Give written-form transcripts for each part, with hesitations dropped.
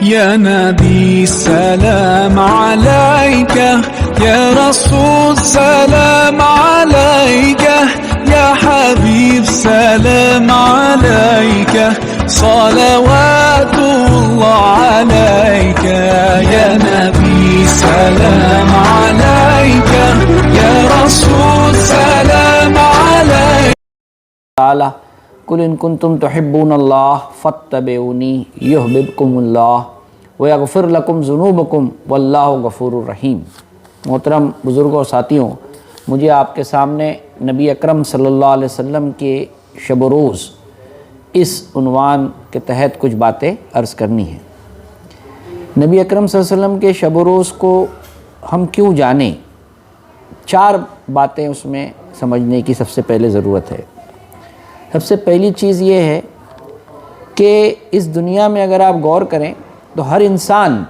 يا نبي سلام عليك، يا رسول سلام عليك، يا حبيب سلام عليك، صلوات الله عليك. يا نبي سلام عليك، يا رسول سلام عليك. تعالی قل ان کنتم تحبون اللہ فاتبعونی یحببکم اللہ ویغفر لکم ذنوبکم واللہ غفور الرحیم۔ محترم بزرگوں اور ساتھیوں، مجھے آپ کے سامنے نبی اکرم صلی اللہ علیہ وسلم کے شب و روز اس عنوان کے تحت کچھ باتیں عرض کرنی ہیں۔ نبی اکرم صلی اللہ علیہ وسلم کے شب و روز کو ہم کیوں جانیں، 4 باتیں اس میں سمجھنے کی سب سے پہلے ضرورت ہے۔ سب سے پہلی چیز یہ ہے کہ اس دنیا میں اگر آپ غور کریں تو ہر انسان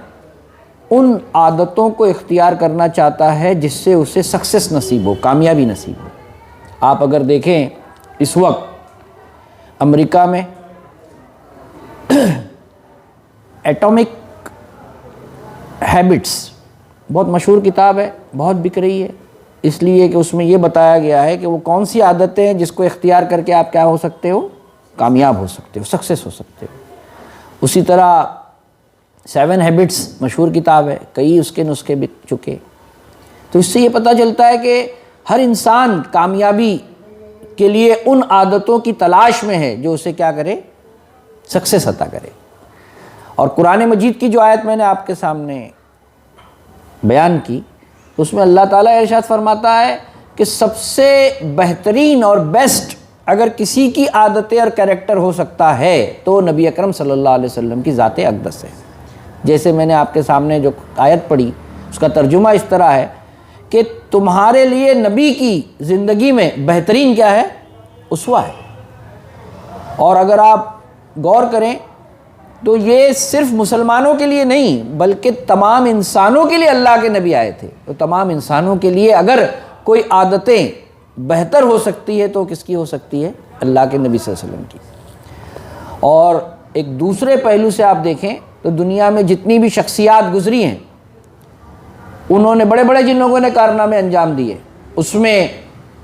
ان عادتوں کو اختیار کرنا چاہتا ہے جس سے اسے سکسیس نصیب ہو، کامیابی نصیب ہو۔ آپ اگر دیکھیں اس وقت امریکہ میں ایٹامک ہیبٹس بہت مشہور کتاب ہے، بہت بک رہی ہے، اس لیے کہ اس میں یہ بتایا گیا ہے کہ وہ کون سی عادتیں ہیں جس کو اختیار کر کے آپ کیا ہو سکتے ہو، کامیاب ہو سکتے ہو، سکسیس ہو سکتے ہو۔ اسی طرح 7 ہیبٹس مشہور کتاب ہے، کئی اس کے نسخے بک چکے۔ تو اس سے یہ پتہ چلتا ہے کہ ہر انسان کامیابی کے لیے ان عادتوں کی تلاش میں ہے جو اسے کیا کرے، سکسیس عطا کرے۔ اور قرآن مجید کی جو آیت میں نے آپ کے سامنے بیان کی، اس میں اللہ تعالیٰ ارشاد فرماتا ہے کہ سب سے بہترین اور بیسٹ اگر کسی کی عادتیں اور کریکٹر ہو سکتا ہے تو نبی اکرم صلی اللہ علیہ وسلم کی ذات اقدس ہے۔ جیسے میں نے آپ کے سامنے جو آیت پڑھی اس کا ترجمہ اس طرح ہے کہ تمہارے لیے نبی کی زندگی میں بہترین کیا ہے، اسوہ ہے۔ اور اگر آپ غور کریں تو یہ صرف مسلمانوں کے لیے نہیں بلکہ تمام انسانوں کے لیے اللہ کے نبی آئے تھے۔ تو تمام انسانوں کے لیے اگر کوئی عادتیں بہتر ہو سکتی ہے تو کس کی ہو سکتی ہے، اللہ کے نبی صلی اللہ علیہ وسلم کی۔ اور ایک دوسرے پہلو سے آپ دیکھیں تو دنیا میں جتنی بھی شخصیات گزری ہیں انہوں نے بڑے بڑے جن لوگوں نے کارنامے انجام دیے، اس میں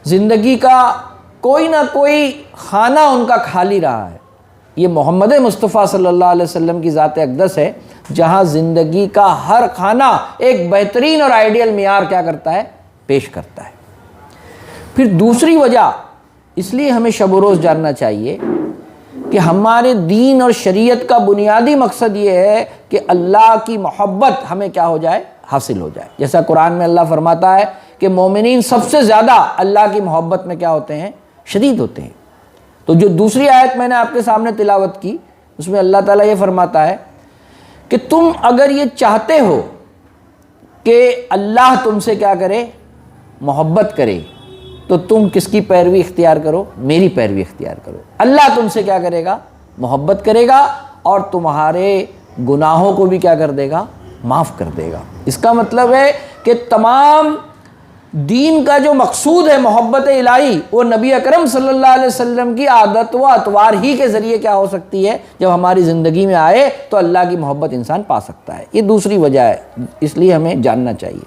زندگی کا کوئی نہ کوئی خانہ ان کا خالی رہا ہے۔ یہ محمد مصطفیٰ صلی اللہ علیہ وسلم کی ذات اقدس ہے جہاں زندگی کا ہر خانہ ایک بہترین اور آئیڈیل معیار کیا کرتا ہے، پیش کرتا ہے۔ پھر دوسری وجہ اس لیے ہمیں شب و روز جاننا چاہیے کہ ہمارے دین اور شریعت کا بنیادی مقصد یہ ہے کہ اللہ کی محبت ہمیں کیا ہو جائے، حاصل ہو جائے۔ جیسا قرآن میں اللہ فرماتا ہے کہ مومنین سب سے زیادہ اللہ کی محبت میں کیا ہوتے ہیں، شدید ہوتے ہیں۔ تو جو دوسری آیت میں نے آپ کے سامنے تلاوت کی اس میں اللہ تعالیٰ یہ فرماتا ہے کہ تم اگر یہ چاہتے ہو کہ اللہ تم سے کیا کرے، محبت کرے، تو تم کس کی پیروی اختیار کرو، میری پیروی اختیار کرو۔ اللہ تم سے کیا کرے گا، محبت کرے گا اور تمہارے گناہوں کو بھی کیا کر دے گا، معاف کر دے گا۔ اس کا مطلب ہے کہ تمام دین کا جو مقصود ہے محبت الہی، وہ نبی اکرم صلی اللہ علیہ وسلم کی عادت و اطوار ہی کے ذریعے کیا ہو سکتی ہے، جب ہماری زندگی میں آئے تو اللہ کی محبت انسان پا سکتا ہے۔ یہ دوسری وجہ ہے، اس لیے ہمیں جاننا چاہیے۔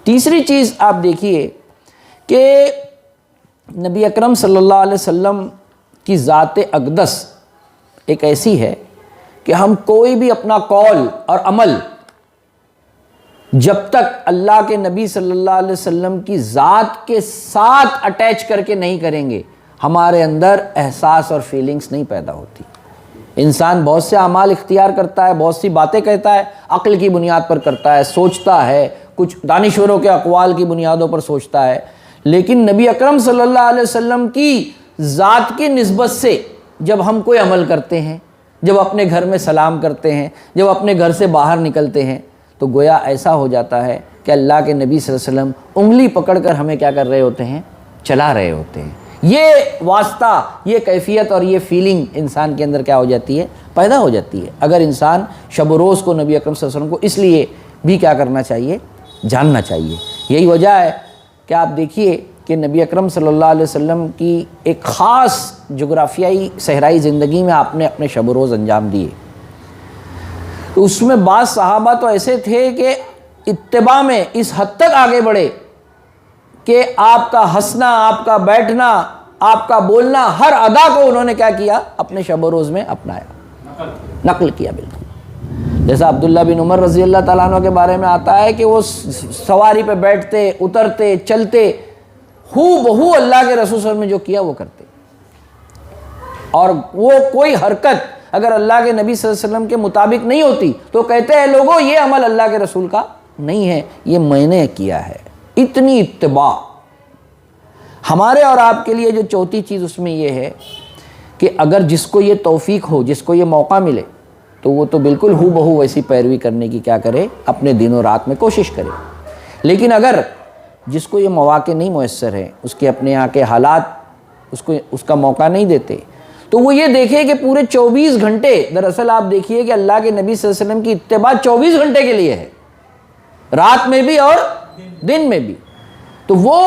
تیسری چیز آپ دیکھیے کہ نبی اکرم صلی اللہ علیہ وسلم کی ذات اقدس ایک ایسی ہے کہ ہم کوئی بھی اپنا قول اور عمل جب تک اللہ کے نبی صلی اللہ علیہ وسلم کی ذات کے ساتھ اٹیچ کر کے نہیں کریں گے، ہمارے اندر احساس اور فیلنگز نہیں پیدا ہوتی۔ انسان بہت سے اعمال اختیار کرتا ہے، بہت سی باتیں کہتا ہے، عقل کی بنیاد پر کرتا ہے، سوچتا ہے، کچھ دانشوروں کے اقوال کی بنیادوں پر سوچتا ہے، لیکن نبی اکرم صلی اللہ علیہ وسلم کی ذات کی نسبت سے جب ہم کوئی عمل کرتے ہیں، جب اپنے گھر میں سلام کرتے ہیں، جب اپنے گھر سے باہر نکلتے ہیں، تو گویا ایسا ہو جاتا ہے کہ اللہ کے نبی صلی اللہ علیہ وسلم انگلی پکڑ کر ہمیں کیا کر رہے ہوتے ہیں، چلا رہے ہوتے ہیں۔ یہ واسطہ، یہ کیفیت اور یہ فیلنگ انسان کے اندر کیا ہو جاتی ہے، پیدا ہو جاتی ہے۔ اگر انسان شب و روز کو نبی اکرم صلی اللہ علیہ وسلم کو اس لیے بھی کیا کرنا چاہیے، جاننا چاہیے۔ یہی وجہ ہے کہ آپ دیکھیے کہ نبی اکرم صلی اللہ علیہ وسلم کی ایک خاص جغرافیائی صحرائی زندگی میں آپ نے اپنے شب و روز انجام دیے۔ تو اس میں بعض صحابہ تو ایسے تھے کہ اتباع میں اس حد تک آگے بڑھے کہ آپ کا ہنسنا، آپ کا بیٹھنا، آپ کا بولنا، ہر ادا کو انہوں نے کیا کیا؟ اپنے شب و روز میں اپنایا، نقل کیا بالکل۔ جیسا عبداللہ بن عمر رضی اللہ تعالیٰ عنہ کے بارے میں آتا ہے کہ وہ سواری پہ بیٹھتے، اترتے، چلتے، ہو بہو اللہ کے رسول صلی اللہ علیہ وسلم نے جو کیا وہ کرتے، اور وہ کوئی حرکت اگر اللہ کے نبی صلی اللہ علیہ وسلم کے مطابق نہیں ہوتی تو کہتے ہیں لوگوں یہ عمل اللہ کے رسول کا نہیں ہے، یہ میں نے کیا ہے۔ اتنی اتباع۔ ہمارے اور آپ کے لیے جو چوتھی چیز اس میں یہ ہے کہ اگر جس کو یہ توفیق ہو، جس کو یہ موقع ملے، تو وہ تو بالکل ہو بہو ویسی پیروی کرنے کی کیا کرے؟ اپنے دن و رات میں کوشش کرے۔ لیکن اگر جس کو یہ مواقع نہیں میسر ہیں، اس کے اپنے یہاں کے حالات اس کا موقع نہیں دیتے، تو وہ یہ دیکھے کہ پورے 24 گھنٹے، دراصل آپ دیکھیے کہ اللہ کے نبی صلی اللہ علیہ وسلم کی اتباع 24 گھنٹے کے لیے ہے، رات میں بھی اور دن میں بھی۔ تو وہ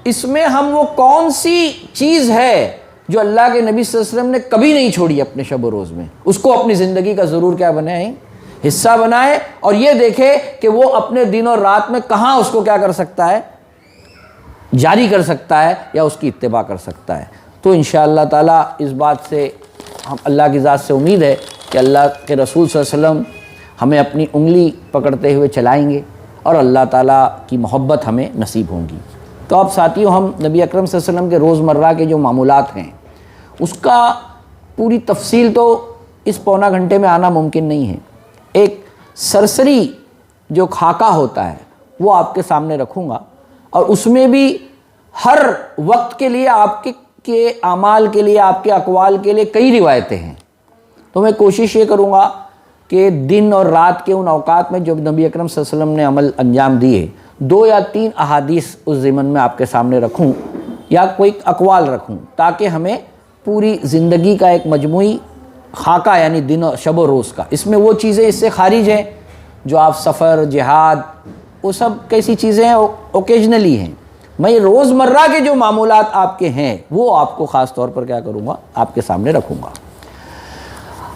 اس میں ہم وہ کون سی چیز ہے جو اللہ کے نبی صلی اللہ علیہ وسلم نے کبھی نہیں چھوڑی اپنے شب و روز میں، اس کو اپنی زندگی کا ضرور کیا بنائیں؟ حصہ بنائے، اور یہ دیکھے کہ وہ اپنے دن اور رات میں کہاں اس کو کیا کر سکتا ہے؟ جاری کر سکتا ہے یا اس کی اتباع کر سکتا ہے۔ تو انشاءاللہ تعالیٰ اس بات سے ہم اللہ کی ذات سے امید ہے کہ اللہ کے رسول صلی اللہ علیہ وسلم ہمیں اپنی انگلی پکڑتے ہوئے چلائیں گے اور اللہ تعالیٰ کی محبت ہمیں نصیب ہوں گی۔ تو اب ساتھیوں، ہم نبی اکرم صلی اللہ علیہ وسلم کے روزمرہ کے جو معمولات ہیں اس کا پوری تفصیل تو اس پونا گھنٹے میں آنا ممکن نہیں ہے۔ ایک سرسری جو خاکہ ہوتا ہے وہ آپ کے سامنے رکھوں گا، اور اس میں بھی ہر وقت کے لیے آپ کے اعمال کے لیے، آپ کے اقوال کے لیے کئی روایتیں ہیں۔ تو میں کوشش یہ کروں گا کہ دن اور رات کے ان اوقات میں جب نبی اکرم صلی اللہ علیہ وسلم نے عمل انجام دیے، 2 یا 3 احادیث اس ضمن میں آپ کے سامنے رکھوں یا کوئی اقوال رکھوں، تاکہ ہمیں پوری زندگی کا ایک مجموعی خاکہ، یعنی دن اور شب و روز کا، اس میں وہ چیزیں اس سے خارج ہیں جو آپ سفر، جہاد، وہ سب کیسی چیزیں ہیں؟ اوکیجنلی ہیں۔ میں یہ روزمرہ کے جو معمولات آپ کے ہیں وہ آپ کو خاص طور پر کیا کروں گا؟ آپ کے سامنے رکھوں گا۔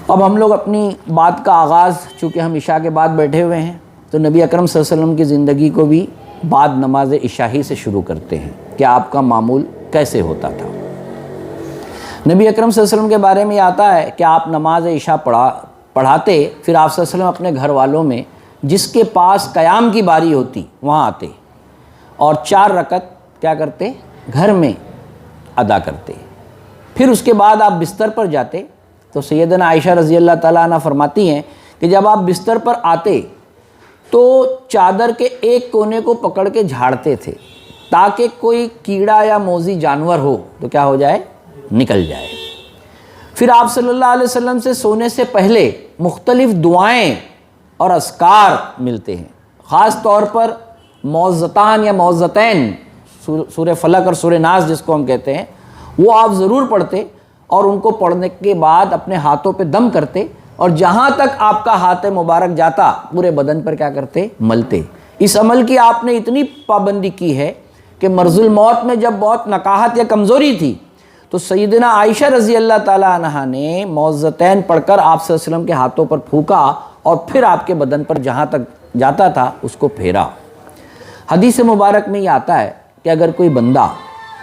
اب ہم لوگ اپنی بات کا آغاز، چونکہ ہم عشاء کے بعد بیٹھے ہوئے ہیں، تو نبی اکرم صلی اللہ علیہ وسلم کی زندگی کو بھی بعد نماز عشاء ہی سے شروع کرتے ہیں کہ آپ کا معمول کیسے ہوتا تھا۔ نبی اکرم صلی اللہ علیہ وسلم کے بارے میں یہ آتا ہے کہ آپ نماز عشاء پڑھاتے، پھر آپ صلی اللہ علیہ وسلم اپنے گھر والوں میں جس کے پاس قیام کی باری ہوتی وہاں آتے اور 4 رکعت کیا کرتے؟ گھر میں ادا کرتے۔ پھر اس کے بعد آپ بستر پر جاتے تو سیدنا عائشہ رضی اللہ تعالیٰ عنہ فرماتی ہیں کہ جب آپ بستر پر آتے تو چادر کے ایک کونے کو پکڑ کے جھاڑتے تھے تاکہ کوئی کیڑا یا موذی جانور ہو تو کیا ہو جائے؟ نکل جائے۔ پھر آپ صلی اللہ علیہ وسلم سے سونے سے پہلے مختلف دعائیں اور اذکار ملتے ہیں، خاص طور پر معوذتان یا معوذتین، سورہ فلق اور سورہ ناس جس کو ہم کہتے ہیں، وہ آپ ضرور پڑھتے، اور ان کو پڑھنے کے بعد اپنے ہاتھوں پہ دم کرتے، اور جہاں تک آپ کا ہاتھ مبارک جاتا پورے بدن پر کیا کرتے؟ ملتے۔ اس عمل کی آپ نے اتنی پابندی کی ہے کہ مرض الموت میں جب بہت نکاہت یا کمزوری تھی تو سیدنا عائشہ رضی اللہ تعالیٰ عنہا نے معوذتین پڑھ کر آپ صلی اللہ علیہ وسلم کے ہاتھوں پر پھونکا اور پھر آپ کے بدن پر جہاں تک جاتا تھا اس کو پھیرا۔ حدیث مبارک میں یہ آتا ہے کہ اگر کوئی بندہ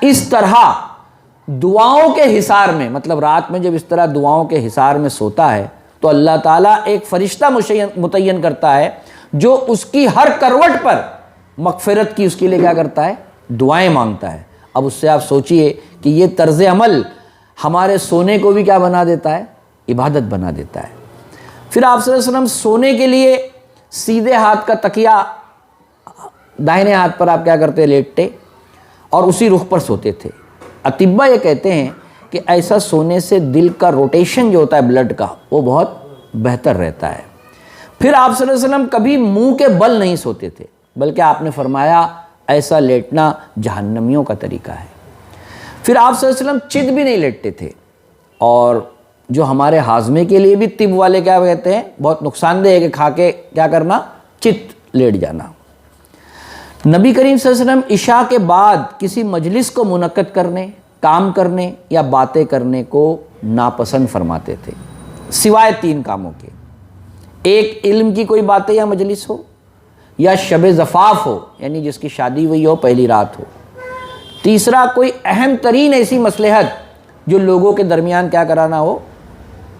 اس طرح دعاؤں کے حصار میں، مطلب رات میں جب اس طرح دعاؤں کے حصار میں سوتا ہے تو اللہ تعالیٰ ایک فرشتہ متعین کرتا ہے جو اس کی ہر کروٹ پر مغفرت کی اس کے لیے کیا کرتا ہے؟ دعائیں مانگتا ہے۔ اب اس سے آپ سوچئے کہ یہ طرز عمل ہمارے سونے کو بھی کیا بنا دیتا ہے؟ عبادت بنا دیتا ہے۔ پھر آپ صلی اللہ علیہ وسلم سونے کے لیے سیدھے ہاتھ کا تکیہ دائنے ہاتھ پر آپ کیا کرتے؟ لیٹتے، اور اسی رخ پر سوتے تھے۔ اطباء یہ کہتے ہیں کہ ایسا سونے سے دل کا روٹیشن جو ہوتا ہے بلڈ کا وہ بہت بہتر رہتا ہے۔ پھر آپ صلی اللہ علیہ وسلم کبھی منہ کے بل نہیں سوتے تھے، بلکہ آپ نے فرمایا ایسا لیٹنا جہنمیوں کا طریقہ ہے۔ پھر آپ صلی اللہ علیہ وسلم چت بھی نہیں لیٹتے تھے، اور جو ہمارے ہاضمے کے لیے بھی طب والے کیا کہتے ہیں؟ بہت نقصان دہ ہے کہ کھا کے کیا کرنا؟ چت لیٹ جانا۔ نبی کریم صلی اللہ علیہ وسلم عشاء کے بعد کسی مجلس کو منعقد کرنے، کام کرنے یا باتیں کرنے کو ناپسند فرماتے تھے، سوائے 3 کاموں کے۔ ایک علم کی کوئی باتیں یا مجلس ہو، یا شب زفاف ہو یعنی جس کی شادی ہوئی ہو، پہلی رات ہو، تیسرا کوئی اہم ترین ایسی مصلحت جو لوگوں کے درمیان کیا کرانا ہو،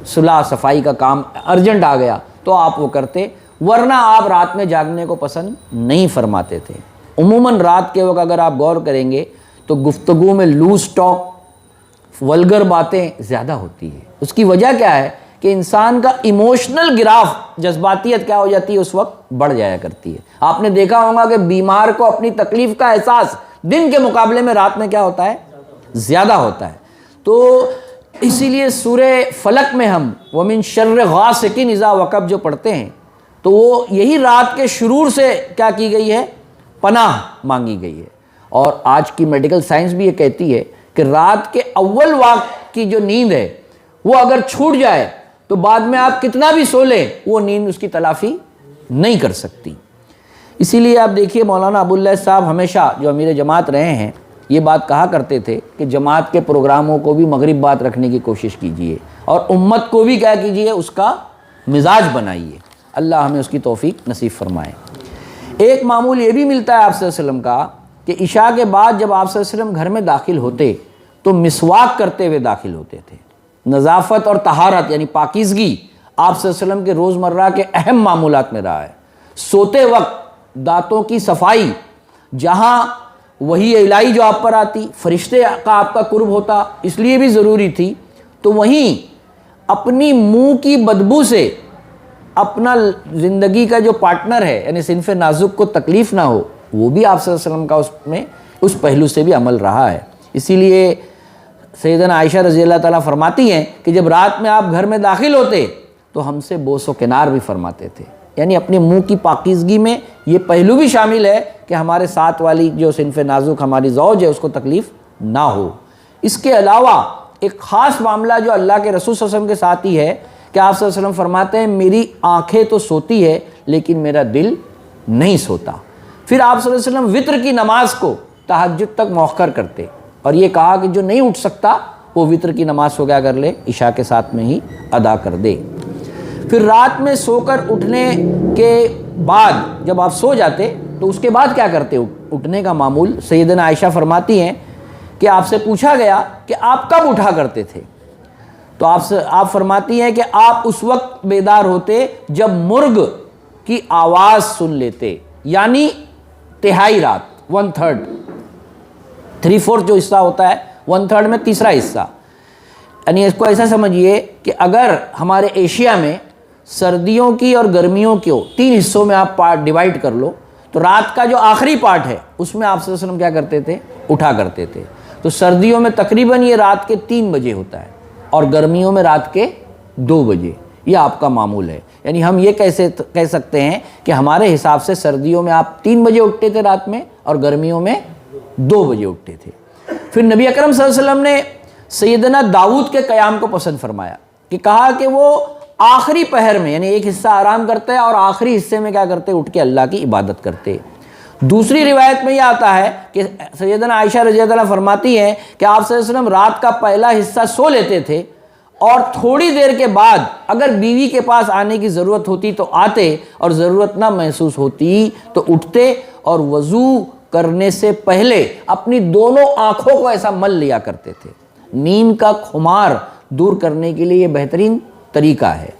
صلح صفائی کا کام ارجنٹ آ گیا تو آپ وہ کرتے، ورنہ آپ رات میں جاگنے کو پسند نہیں فرماتے تھے۔ عموماً رات کے وقت اگر آپ غور کریں گے تو گفتگو میں لوز ٹاک، ولگر باتیں زیادہ ہوتی ہے۔ اس کی وجہ کیا ہے کہ انسان کا ایموشنل گراف، جذباتیت کیا ہو جاتی ہے، اس وقت بڑھ جایا کرتی ہے۔ آپ نے دیکھا ہوگا کہ بیمار کو اپنی تکلیف کا احساس دن کے مقابلے میں رات میں کیا ہوتا ہے، زیادہ ہوتا ہے۔ تو اسی لیے سورہ فلق میں ہم وَمِن شَرِّ غاسق اذا وقب جو پڑھتے ہیں تو وہ یہی رات کے شرور سے کیا کی گئی ہے، پناہ مانگی گئی ہے۔ اور آج کی میڈیکل سائنس بھی یہ کہتی ہے کہ رات کے اول وقت کی جو نیند ہے وہ اگر چھوٹ جائے تو بعد میں آپ کتنا بھی سو لیں وہ نیند اس کی تلافی نہیں کر سکتی۔ اسی لیے آپ دیکھیے مولانا ابو اللہ صاحب ہمیشہ جو امیر جماعت رہے ہیں یہ بات کہا کرتے تھے کہ جماعت کے پروگراموں کو بھی مغرب بعد رکھنے کی کوشش کیجیے اور امت کو بھی کیا کیجیے، اس کا مزاج بنائیے۔ اللہ ہمیں اس کی توفیق نصیب فرمائے۔ ایک معمول یہ بھی ملتا ہے آپ صلی اللہ علیہ وسلم کا کہ عشاء کے بعد جب آپ صلی اللہ علیہ وسلم گھر میں داخل ہوتے تو مسواک کرتے ہوئے داخل ہوتے تھے۔ نظافت اور طہارت یعنی پاکیزگی آپ صلی اللہ علیہ وسلم کے روزمرہ کے اہم معمولات میں رہا ہے۔ سوتے وقت دانتوں کی صفائی، جہاں وہی الہی جو آپ پر آتی، فرشتے کا آپ کا قرب ہوتا اس لیے بھی ضروری تھی، تو وہیں اپنی منہ کی بدبو سے اپنا زندگی کا جو پارٹنر ہے یعنی صنف نازک کو تکلیف نہ ہو، وہ بھی آپ صلی اللہ علیہ وسلم کا اس میں اس پہلو سے بھی عمل رہا ہے۔ اسی لیے سیدنا عائشہ رضی اللہ تعالیٰ فرماتی ہیں کہ جب رات میں آپ گھر میں داخل ہوتے تو ہم سے بوس و کنار بھی فرماتے تھے، یعنی اپنے منہ کی پاکیزگی میں یہ پہلو بھی شامل ہے کہ ہمارے ساتھ والی جو صنف نازک ہماری زوج ہے اس کو تکلیف نہ ہو۔ اس کے علاوہ ایک خاص معاملہ جو اللہ کے رسول صلی اللہ علیہ وسلم کے ساتھ ہی ہے کہ آپ صلی اللہ علیہ وسلم فرماتے ہیں میری آنکھیں تو سوتی ہے لیکن میرا دل نہیں سوتا۔ پھر آپ صلی اللہ علیہ وسلم وتر کی نماز کو تہجد تک مؤخر کرتے اور یہ کہا کہ جو نہیں اٹھ سکتا وہ وتر کی نماز کو کیا کر لے، عشاء کے ساتھ میں ہی ادا کر دے۔ پھر رات میں سو کر اٹھنے کے بعد جب آپ سو جاتے تو اس کے بعد کیا کرتے، اٹھنے کا معمول سیدنا عائشہ فرماتی ہیں کہ آپ سے پوچھا گیا کہ آپ کب اٹھا کرتے تھے، تو آپ فرماتی ہیں کہ آپ اس وقت بیدار ہوتے جب مرغ کی آواز سن لیتے، یعنی تہائی رات، 1/3، 3/4 جو حصہ ہوتا ہے 1/3 میں تیسرا حصہ، یعنی اس کو ایسا سمجھیے کہ اگر ہمارے ایشیا میں سردیوں کی اور گرمیوں کی 3 حصوں میں آپ پارٹ ڈیوائڈ کر لو تو رات کا جو آخری پارٹ ہے اس میں آپ صلی اللہ علیہ وسلم کیا کرتے تھے، اٹھا کرتے تھے۔ تو سردیوں میں تقریباً یہ رات کے 3 بجے ہوتا ہے اور گرمیوں میں رات کے 2 بجے، یہ آپ کا معمول ہے۔ یعنی ہم یہ کہہ سکتے ہیں کہ ہمارے حساب سے سردیوں میں آپ 3 بجے اٹھتے تھے رات میں اور گرمیوں میں 2 بجے اٹھتے تھے۔ پھر نبی اکرم صلی اللہ علیہ وسلم نے سیدنا داؤد کے قیام کو پسند فرمایا کہ کہا کہ وہ آخری پہر میں یعنی ایک حصہ آرام کرتے اور آخری حصے میں کیا کرتے، اٹھ کے اللہ کی عبادت کرتے۔ دوسری روایت میں یہ آتا ہے کہ سیدنا عائشہ رضی اللہ عنہا فرماتی ہیں کہ آپ صلی اللہ علیہ وسلم رات کا پہلا حصہ سو لیتے تھے اور تھوڑی دیر کے بعد اگر بیوی کے پاس آنے کی ضرورت ہوتی تو آتے اور ضرورت نہ محسوس ہوتی تو اٹھتے اور وضو کرنے سے پہلے اپنی دونوں آنکھوں کو ایسا مل لیا کرتے تھے۔ نیند کا خمار دور کرنے کے لیے یہ بہترین طریقہ ہے۔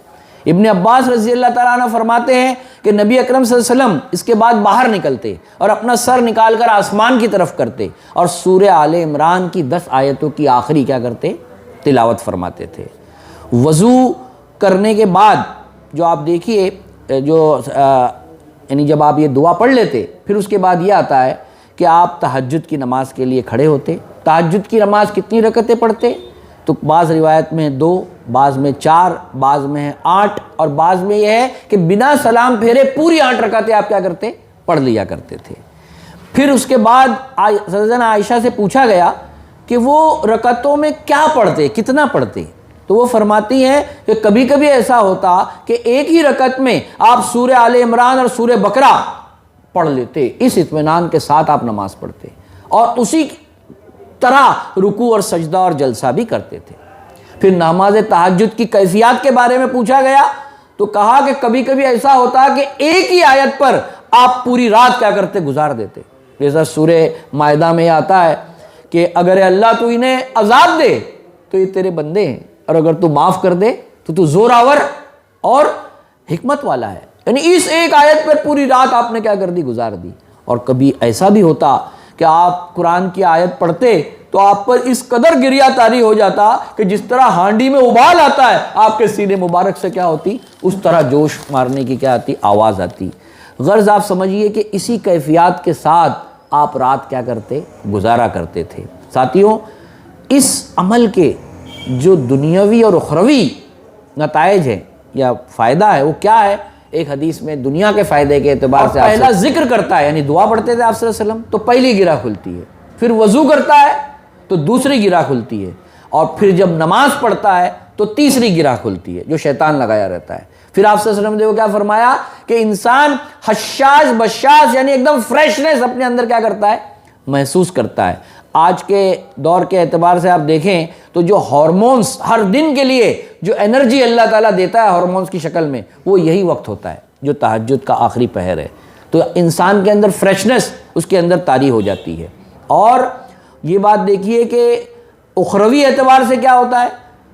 ابن عباس رضی اللہ تعالیٰ عنہ فرماتے ہیں کہ نبی اکرم صلی اللہ علیہ وسلم اس کے بعد باہر نکلتے اور اپنا سر نکال کر آسمان کی طرف کرتے اور سورہ آل عمران کی 10 آیتوں کی آخری کیا کرتے، تلاوت فرماتے تھے۔ وضو کرنے کے بعد جو آپ دیکھیے یعنی جب آپ یہ دعا پڑھ لیتے پھر اس کے بعد یہ آتا ہے کہ آپ تہجد کی نماز کے لیے کھڑے ہوتے۔ تہجد کی نماز کتنی رکعتیں پڑھتے، تو بعض روایت میں 2، بعض میں 4، بعض میں 8 اور بعض میں یہ ہے کہ بنا سلام پھیرے پوری 8 رکعتیں آپ کیا کرتے، پڑھ لیا کرتے تھے۔ پھر اس کے بعد سیدنا عائشہ سے پوچھا گیا کہ وہ رکعتوں میں کیا پڑھتے، کتنا پڑھتے، تو وہ فرماتی ہیں کہ کبھی کبھی ایسا ہوتا کہ ایک ہی رکعت میں آپ سورہ آل عمران اور سورہ بقرہ پڑھ لیتے، اس اطمینان کے ساتھ آپ نماز پڑھتے اور اسی طرح رکوع اور سجدہ اور جلسہ بھی کرتے تھے۔ پھر نماز تہجد کی کیفیات کے بارے میں پوچھا گیا تو کہا کہ کبھی کبھی ایسا ہوتا کہ ایک ہی آیت پر آپ پوری رات کیا کرتے، گزار دیتے. جیسا سورہ مائدہ میں آتا ہے کہ اگر اللہ تو انہیں عذاب دے تو یہ تیرے بندے ہیں، اور اگر تو معاف کر دے تو زوراور اور حکمت والا ہے. یعنی اس ایک آیت پر پوری رات آپ نے کیا کر دی، گزار دی. اور کبھی ایسا بھی ہوتا کہ آپ قرآن کی آیت پڑھتے تو آپ پر اس قدر گریہ طاری ہو جاتا کہ جس طرح ہانڈی میں ابال آتا ہے آپ کے سینے مبارک سے کیا ہوتی، اس طرح جوش مارنے کی کیا آتی، آواز آتی. غرض آپ سمجھیے کہ اسی کیفیات کے ساتھ آپ رات کیا کرتے، گزارا کرتے تھے. ساتھیوں، اس عمل کے جو دنیاوی اور اخروی نتائج ہیں یا فائدہ ہے وہ کیا ہے؟ ایک حدیث میں دنیا کے فائدے کے اعتبار سے پہلا ذکر کرتا ہے، یعنی دعا پڑھتے تھے آپ صلی اللہ علیہ وسلم تو پہلی گرہ کھلتی ہے، پھر وضو کرتا ہے تو دوسری گرہ کھلتی ہے، اور پھر جب نماز پڑھتا ہے تو تیسری گرہ کھلتی ہے جو شیطان لگایا رہتا ہے. پھر آپ صلی اللہ علیہ وسلم نے وہ کیا فرمایا کہ انسان حشاش بشاش یعنی ایک دم فریشنس اپنے اندر کیا کرتا ہے، محسوس کرتا ہے. آج کے دور کے اعتبار سے آپ دیکھیں تو جو ہارمونز ہر دن کے لیے جو انرجی اللہ تعالیٰ دیتا ہے ہارمونز کی شکل میں، وہ یہی وقت ہوتا ہے جو تہجد کا آخری پہر ہے. تو انسان کے اندر فریشنس اس کے اندر طاری ہو جاتی ہے. اور یہ بات دیکھیے کہ اخروی اعتبار سے کیا ہوتا ہے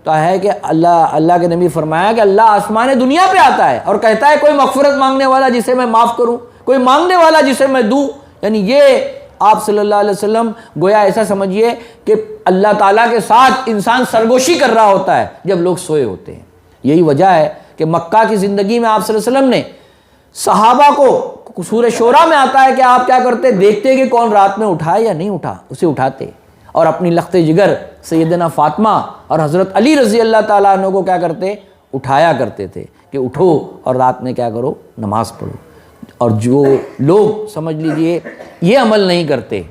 تو ہے کہ اللہ کے نبی فرمایا کہ اللہ آسمان دنیا پہ آتا ہے اور کہتا ہے کوئی مغفرت مانگنے والا جسے میں معاف کروں، کوئی مانگنے والا جسے میں دوں. یعنی یہ آپ صلی اللہ علیہ وسلم گویا ایسا سمجھیے کہ اللہ تعالیٰ کے ساتھ انسان سرگوشی کر رہا ہوتا ہے جب لوگ سوئے ہوتے ہیں. یہی وجہ ہے کہ مکہ کی زندگی میں آپ صلی اللہ علیہ وسلم نے صحابہ کو، سورہ شورا میں آتا ہے کہ آپ کیا کرتے، دیکھتے کہ کون رات میں اٹھا یا نہیں اٹھا، اسے اٹھاتے، اور اپنی لخت جگر سیدنا فاطمہ اور حضرت علی رضی اللہ تعالیٰ عنہ کو کیا کرتے، اٹھایا کرتے تھے کہ اٹھو اور رات میں کیا کرو، نماز پڑھو. اور جو لوگ سمجھ لیجئے یہ عمل نہیں کرتے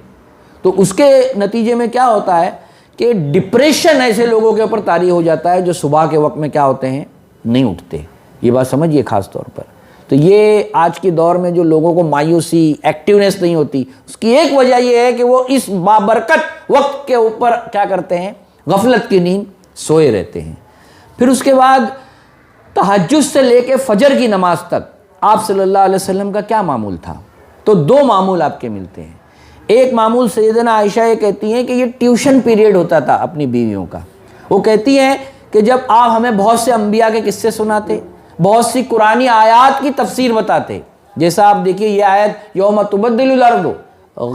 تو اس کے نتیجے میں کیا ہوتا ہے کہ ڈپریشن ایسے لوگوں کے اوپر طاری ہو جاتا ہے جو صبح کے وقت میں کیا ہوتے ہیں، نہیں اٹھتے. یہ بات سمجھیے خاص طور پر. تو یہ آج کے دور میں جو لوگوں کو مایوسی، ایکٹیونیس نہیں ہوتی، اس کی ایک وجہ یہ ہے کہ وہ اس بابرکت وقت کے اوپر کیا کرتے ہیں، غفلت کی نیند سوئے رہتے ہیں. پھر اس کے بعد تہجد سے لے کے فجر کی نماز تک آپ صلی اللہ علیہ وسلم کا کیا معمول تھا؟ تو دو معمول آپ کے ملتے ہیں. ایک معمول سیدنا عائشہ یہ کہتی ہیں کہ یہ ٹیوشن پیریڈ ہوتا تھا اپنی بیویوں کا. وہ کہتی ہیں کہ جب آپ ہمیں بہت سے انبیاء کے قصے سناتے، بہت سی قرآنی آیات کی تفسیر بتاتے، جیسا آپ دیکھیے یہ آیت یوم تبدل الارض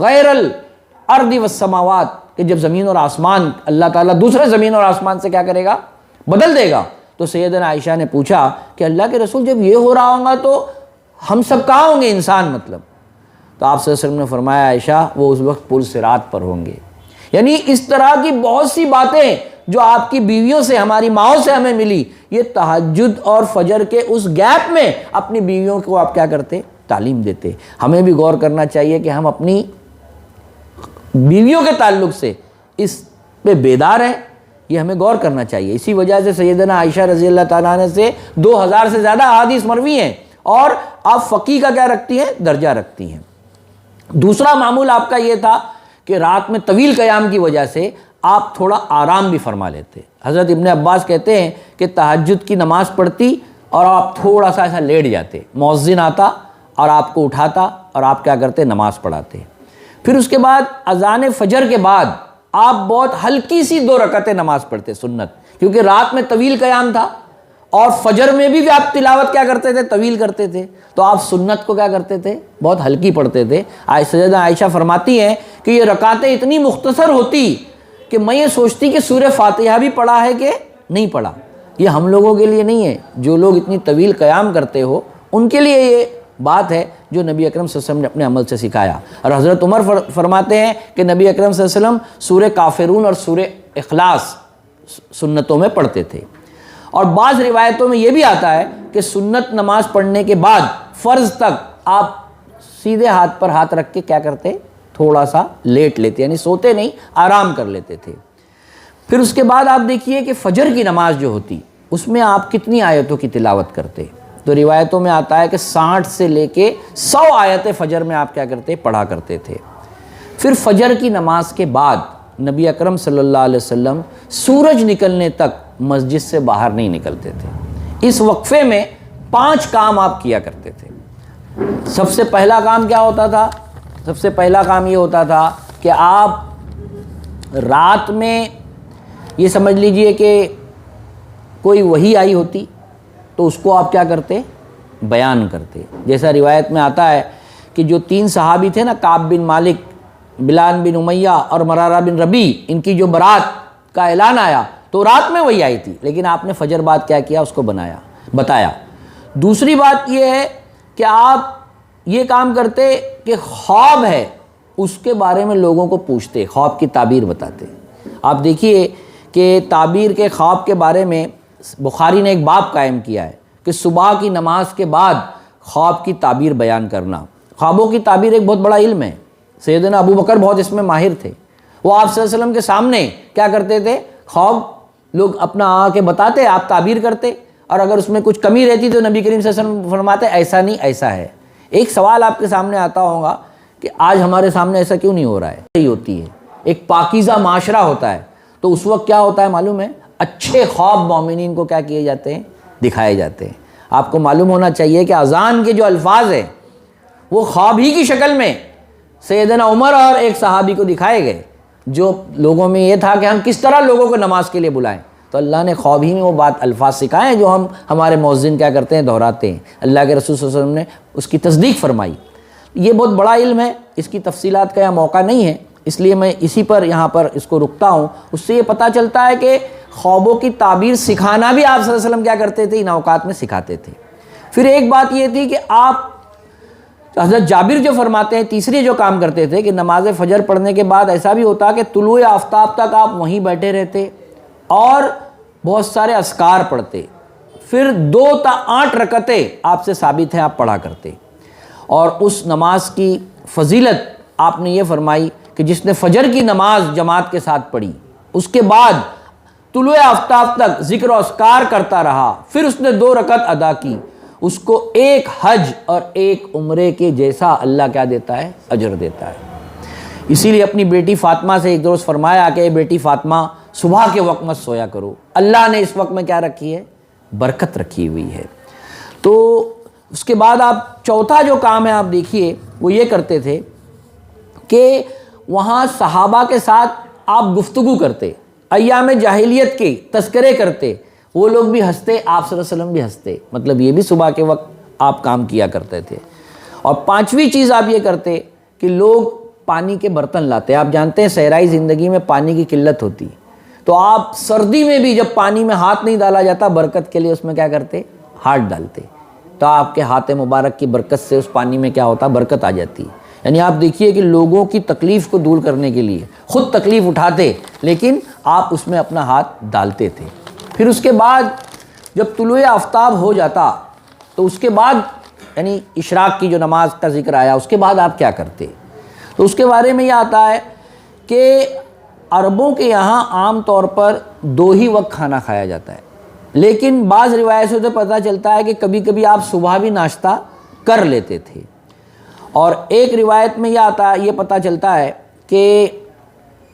غیر الارض والسماوات، کہ جب زمین اور آسمان اللہ تعالیٰ دوسرے زمین اور آسمان سے کیا کرے گا، بدل دے گا. تو سیدنا عائشہ نے پوچھا کہ اللہ کے رسول جب یہ ہو رہا ہوگا تو ہم سب کہاں ہوں گے انسان مطلب؟ تو آپ صلی اللہ علیہ وسلم نے فرمایا عائشہ وہ اس وقت پل صراط پر ہوں گے. یعنی اس طرح کی بہت سی باتیں جو آپ کی بیویوں سے، ہماری ماؤں سے ہمیں ملی، یہ تہجد اور فجر کے اس گیپ میں اپنی بیویوں کو آپ کیا کرتے، تعلیم دیتے. ہمیں بھی غور کرنا چاہیے کہ ہم اپنی بیویوں کے تعلق سے اس پہ بیدار ہیں، یہ ہمیں غور کرنا چاہیے. اسی وجہ سے سیدنا عائشہ رضی اللہ تعالیٰ عنہ سے 2000 سے زیادہ احادیث مروی ہیں، اور آپ فقیہ کا کیا رکھتی ہیں، درجہ رکھتی ہیں. دوسرا معمول آپ کا یہ تھا کہ رات میں طویل قیام کی وجہ سے آپ تھوڑا آرام بھی فرما لیتے. حضرت ابن عباس کہتے ہیں کہ تہجد کی نماز پڑھتی اور آپ تھوڑا سا ایسا لیٹ جاتے، مؤذن آتا اور آپ کو اٹھاتا اور آپ کیا کرتے، نماز پڑھاتے. پھر اس کے بعد اذان فجر کے بعد آپ بہت ہلکی سی 2 رکعتیں نماز پڑھتے سنت، کیونکہ رات میں طویل قیام تھا اور فجر میں بھی آپ تلاوت کیا کرتے تھے، طویل کرتے تھے، تو آپ سنت کو کیا کرتے تھے، بہت ہلکی پڑھتے تھے. سیدہ عائشہ فرماتی ہیں کہ یہ رکعتیں اتنی مختصر ہوتی کہ میں یہ سوچتی کہ سورہ فاتحہ بھی پڑھا ہے کہ نہیں پڑھا. یہ ہم لوگوں کے لیے نہیں ہے، جو لوگ اتنی طویل قیام کرتے ہو ان کے لیے یہ بات ہے جو نبی اکرم صلی اللہ علیہ وسلم نے اپنے عمل سے سکھایا. اور حضرت عمر فرماتے ہیں کہ نبی اکرم صلی اللہ علیہ وسلم سورہ کافرون اور سورہ اخلاص سنتوں میں پڑھتے تھے. اور بعض روایتوں میں یہ بھی آتا ہے کہ سنت نماز پڑھنے کے بعد فرض تک آپ سیدھے ہاتھ پر ہاتھ رکھ کے کیا کرتے، تھوڑا سا لیٹ لیتے، یعنی سوتے نہیں، آرام کر لیتے تھے. پھر اس کے بعد آپ دیکھیے کہ فجر کی نماز جو ہوتی اس میں آپ کتنی آیتوں کی تلاوت کرتے. تو روایتوں میں آتا ہے کہ 60 سے لے کے 100 آیتیں فجر میں آپ کیا کرتے، پڑھا کرتے تھے. پھر فجر کی نماز کے بعد نبی اکرم صلی اللہ علیہ وسلم سورج نکلنے تک مسجد سے باہر نہیں نکلتے تھے. اس وقفے میں 5 کام آپ کیا کرتے تھے۔ سب سے پہلا کام کیا ہوتا تھا؟ سب سے پہلا کام یہ ہوتا تھا کہ آپ رات میں، یہ سمجھ لیجئے کہ کوئی وحی آئی ہوتی تو اس کو آپ کیا کرتے؟ بیان کرتے۔ جیسا روایت میں آتا ہے کہ جو 3 صحابی تھے نا، کعب بن مالک، بلال بن امیہ اور مرارہ بن ربیع، ان کی جو برات کا اعلان آیا تو رات میں وہی آئی تھی، لیکن آپ نے فجر بعد کیا کیا؟ اس کو بتایا۔ دوسری بات یہ ہے کہ آپ یہ کام کرتے کہ خواب ہے اس کے بارے میں لوگوں کو پوچھتے، خواب کی تعبیر بتاتے۔ آپ دیکھیے کہ تعبیر کے خواب کے بارے میں بخاری نے ایک باب قائم کیا ہے کہ صبح کی نماز کے بعد خواب کی تعبیر بیان کرنا۔ خوابوں کی تعبیر ایک بہت بڑا علم ہے، سیدنا ابو بکر بہت اس میں ماہر تھے۔ وہ آپ صلی اللہ علیہ وسلم کے سامنے کیا کرتے تھے؟ خواب لوگ اپنا آ کے بتاتے، آپ تعبیر کرتے، اور اگر اس میں کچھ کمی رہتی تو نبی کریم صلی اللہ علیہ وسلم فرماتے ایسا نہیں، ایسا ہے۔ ایک سوال آپ کے سامنے آتا ہوگا کہ آج ہمارے سامنے ایسا کیوں نہیں ہو رہا ہے؟ یہی ہوتی ہے، ایک پاکیزہ معاشرہ ہوتا ہے تو اس وقت کیا ہوتا ہے معلوم ہے؟ اچھے خواب مومنین کو کیا کیے جاتے ہیں؟ دکھائے جاتے ہیں۔ آپ کو معلوم ہونا چاہیے کہ اذان کے جو الفاظ ہیں وہ خواب ہی کی شکل میں سیدنا عمر اور ایک صحابی کو دکھائے گئے، جو لوگوں میں یہ تھا کہ ہم کس طرح لوگوں کو نماز کے لیے بلائیں، تو اللہ نے خواب ہی میں وہ بات الفاظ سکھائے ہیں جو ہمارے مؤذن کیا کرتے ہیں؟ دہراتے ہیں۔ اللہ کے رسول صلی اللہ علیہ وسلم نے اس کی تصدیق فرمائی۔ یہ بہت بڑا علم ہے، اس کی تفصیلات کا یہاں موقع نہیں ہے، اس لیے میں اسی پر یہاں پر اس کو رکتا ہوں۔ اس سے یہ پتہ چلتا ہے کہ خوابوں کی تعبیر سکھانا بھی آپ صلی اللہ علیہ وسلم کیا کرتے تھے؟ ان اوقات میں سکھاتے تھے۔ پھر ایک بات یہ تھی کہ آپ، حضرت جابر جو فرماتے ہیں، تیسری جو کام کرتے تھے کہ نماز فجر پڑھنے کے بعد ایسا بھی ہوتا کہ طلوع آفتاب تک آپ وہیں بیٹھے رہتے اور بہت سارے اذکار پڑھتے، پھر 2 تا 8 رکعتیں آپ سے ثابت ہیں آپ پڑھا کرتے، اور اس نماز کی فضیلت آپ نے یہ فرمائی کہ جس نے فجر کی نماز جماعت کے ساتھ پڑھی، اس کے بعد طلوع آفتاب تک ذکر و اذکار کرتا رہا، پھر اس نے 2 رکعت ادا کی، اس کو 1 حج اور 1 عمرے کے جیسا اللہ کیا دیتا ہے؟ اجر دیتا ہے۔ اسی لیے اپنی بیٹی فاطمہ سے ایک روز فرمایا کہ اے بیٹی فاطمہ، صبح کے وقت مت سویا کرو، اللہ نے اس وقت میں کیا رکھی ہے؟ برکت رکھی ہوئی ہے۔ تو اس کے بعد آپ چوتھا جو کام ہے آپ دیکھیے، وہ یہ کرتے تھے کہ وہاں صحابہ کے ساتھ آپ گفتگو کرتے، ایام جاہلیت کے تذکرے کرتے، وہ لوگ بھی ہنستے، آپ صلی اللہ علیہ وسلم بھی ہنستے، مطلب یہ بھی صبح کے وقت آپ کام کیا کرتے تھے۔ اور 5ویں چیز آپ یہ کرتے کہ لوگ پانی کے برتن لاتے۔ آپ جانتے ہیں صحرائی زندگی میں پانی کی قلت ہوتی، تو آپ سردی میں بھی جب پانی میں ہاتھ نہیں ڈالا جاتا برکت کے لیے، اس میں کیا کرتے؟ ہاتھ ڈالتے، تو آپ کے ہاتھ مبارک کی برکت سے اس پانی میں کیا ہوتا؟ برکت آ جاتی۔ یعنی آپ دیکھیے کہ لوگوں کی تکلیف کو دور کرنے کے لیے خود تکلیف اٹھاتے، لیکن آپ اس میں اپنا ہاتھ ڈالتے تھے۔ پھر اس کے بعد جب طلوع آفتاب ہو جاتا تو اس کے بعد یعنی اشراق کی جو نماز کا ذکر آیا، اس کے بعد آپ کیا کرتے؟ تو اس کے بارے میں یہ آتا ہے کہ عربوں کے یہاں عام طور پر 2 ہی وقت کھانا کھایا جاتا ہے، لیکن بعض روایتوں سے پتہ چلتا ہے کہ کبھی کبھی آپ صبح بھی ناشتہ کر لیتے تھے۔ اور ایک روایت میں یہ پتہ چلتا ہے کہ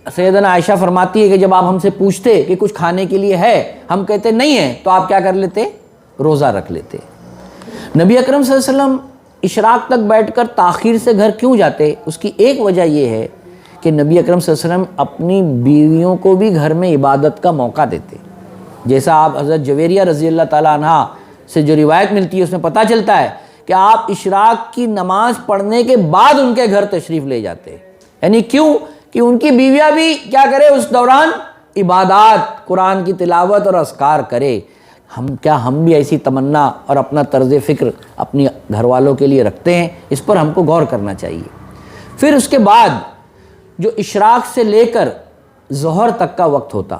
سیدنا عائشہ فرماتی ہے کہ جب آپ ہم سے پوچھتے کہ کچھ کھانے کے لیے ہے، ہم کہتے نہیں ہے، تو آپ کیا کر لیتے؟ روزہ رکھ لیتے۔ نبی اکرم صلی اللہ علیہ وسلم اشراق تک بیٹھ کر تاخیر سے گھر کیوں جاتے؟ اس کی ایک وجہ یہ ہے کہ نبی اکرم صلی اللہ علیہ وسلم اپنی بیویوں کو بھی گھر میں عبادت کا موقع دیتے۔ جیسا آپ حضرت جویریہ رضی اللہ تعالیٰ عنہ سے جو روایت ملتی ہے اس میں پتہ چلتا ہے کہ آپ اشراق کی نماز پڑھنے کے بعد ان کے گھر تشریف لے جاتے، یعنی کیوں؟ کہ ان کی بیویاں بھی کیا کرے اس دوران؟ عبادات، قرآن کی تلاوت اور اذکار کرے۔ ہم بھی ایسی تمنا اور اپنا طرز فکر اپنی گھر والوں کے لیے رکھتے ہیں؟ اس پر ہم کو غور کرنا چاہیے۔ پھر اس کے بعد جو اشراق سے لے کر ظہر تک کا وقت ہوتا،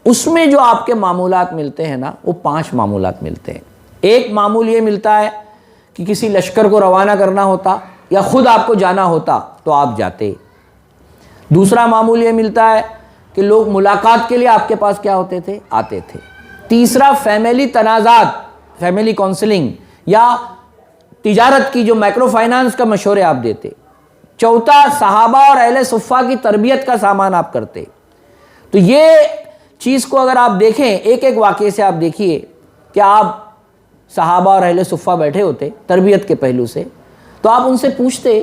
اس میں جو آپ کے معمولات ملتے ہیں نا، وہ 5 معمولات ملتے ہیں۔ ایک معمول یہ ملتا ہے کہ کسی لشکر کو روانہ کرنا ہوتا یا خود آپ کو جانا ہوتا تو آپ جاتے۔ دوسرا معمول یہ ملتا ہے کہ لوگ ملاقات کے لیے آپ کے پاس کیا ہوتے تھے؟ آتے تھے۔ تیسرا فیملی تنازعات، فیملی کونسلنگ یا تجارت کی جو مائکرو فائنانس کا مشورے آپ دیتے۔ چوتھا صحابہ اور اہل صفہ کی تربیت کا سامان آپ کرتے۔ تو یہ چیز کو اگر آپ دیکھیں، ایک ایک واقعے سے آپ دیکھیے کہ آپ صحابہ اور اہل صفہ بیٹھے ہوتے تربیت کے پہلو سے، تو آپ ان سے پوچھتے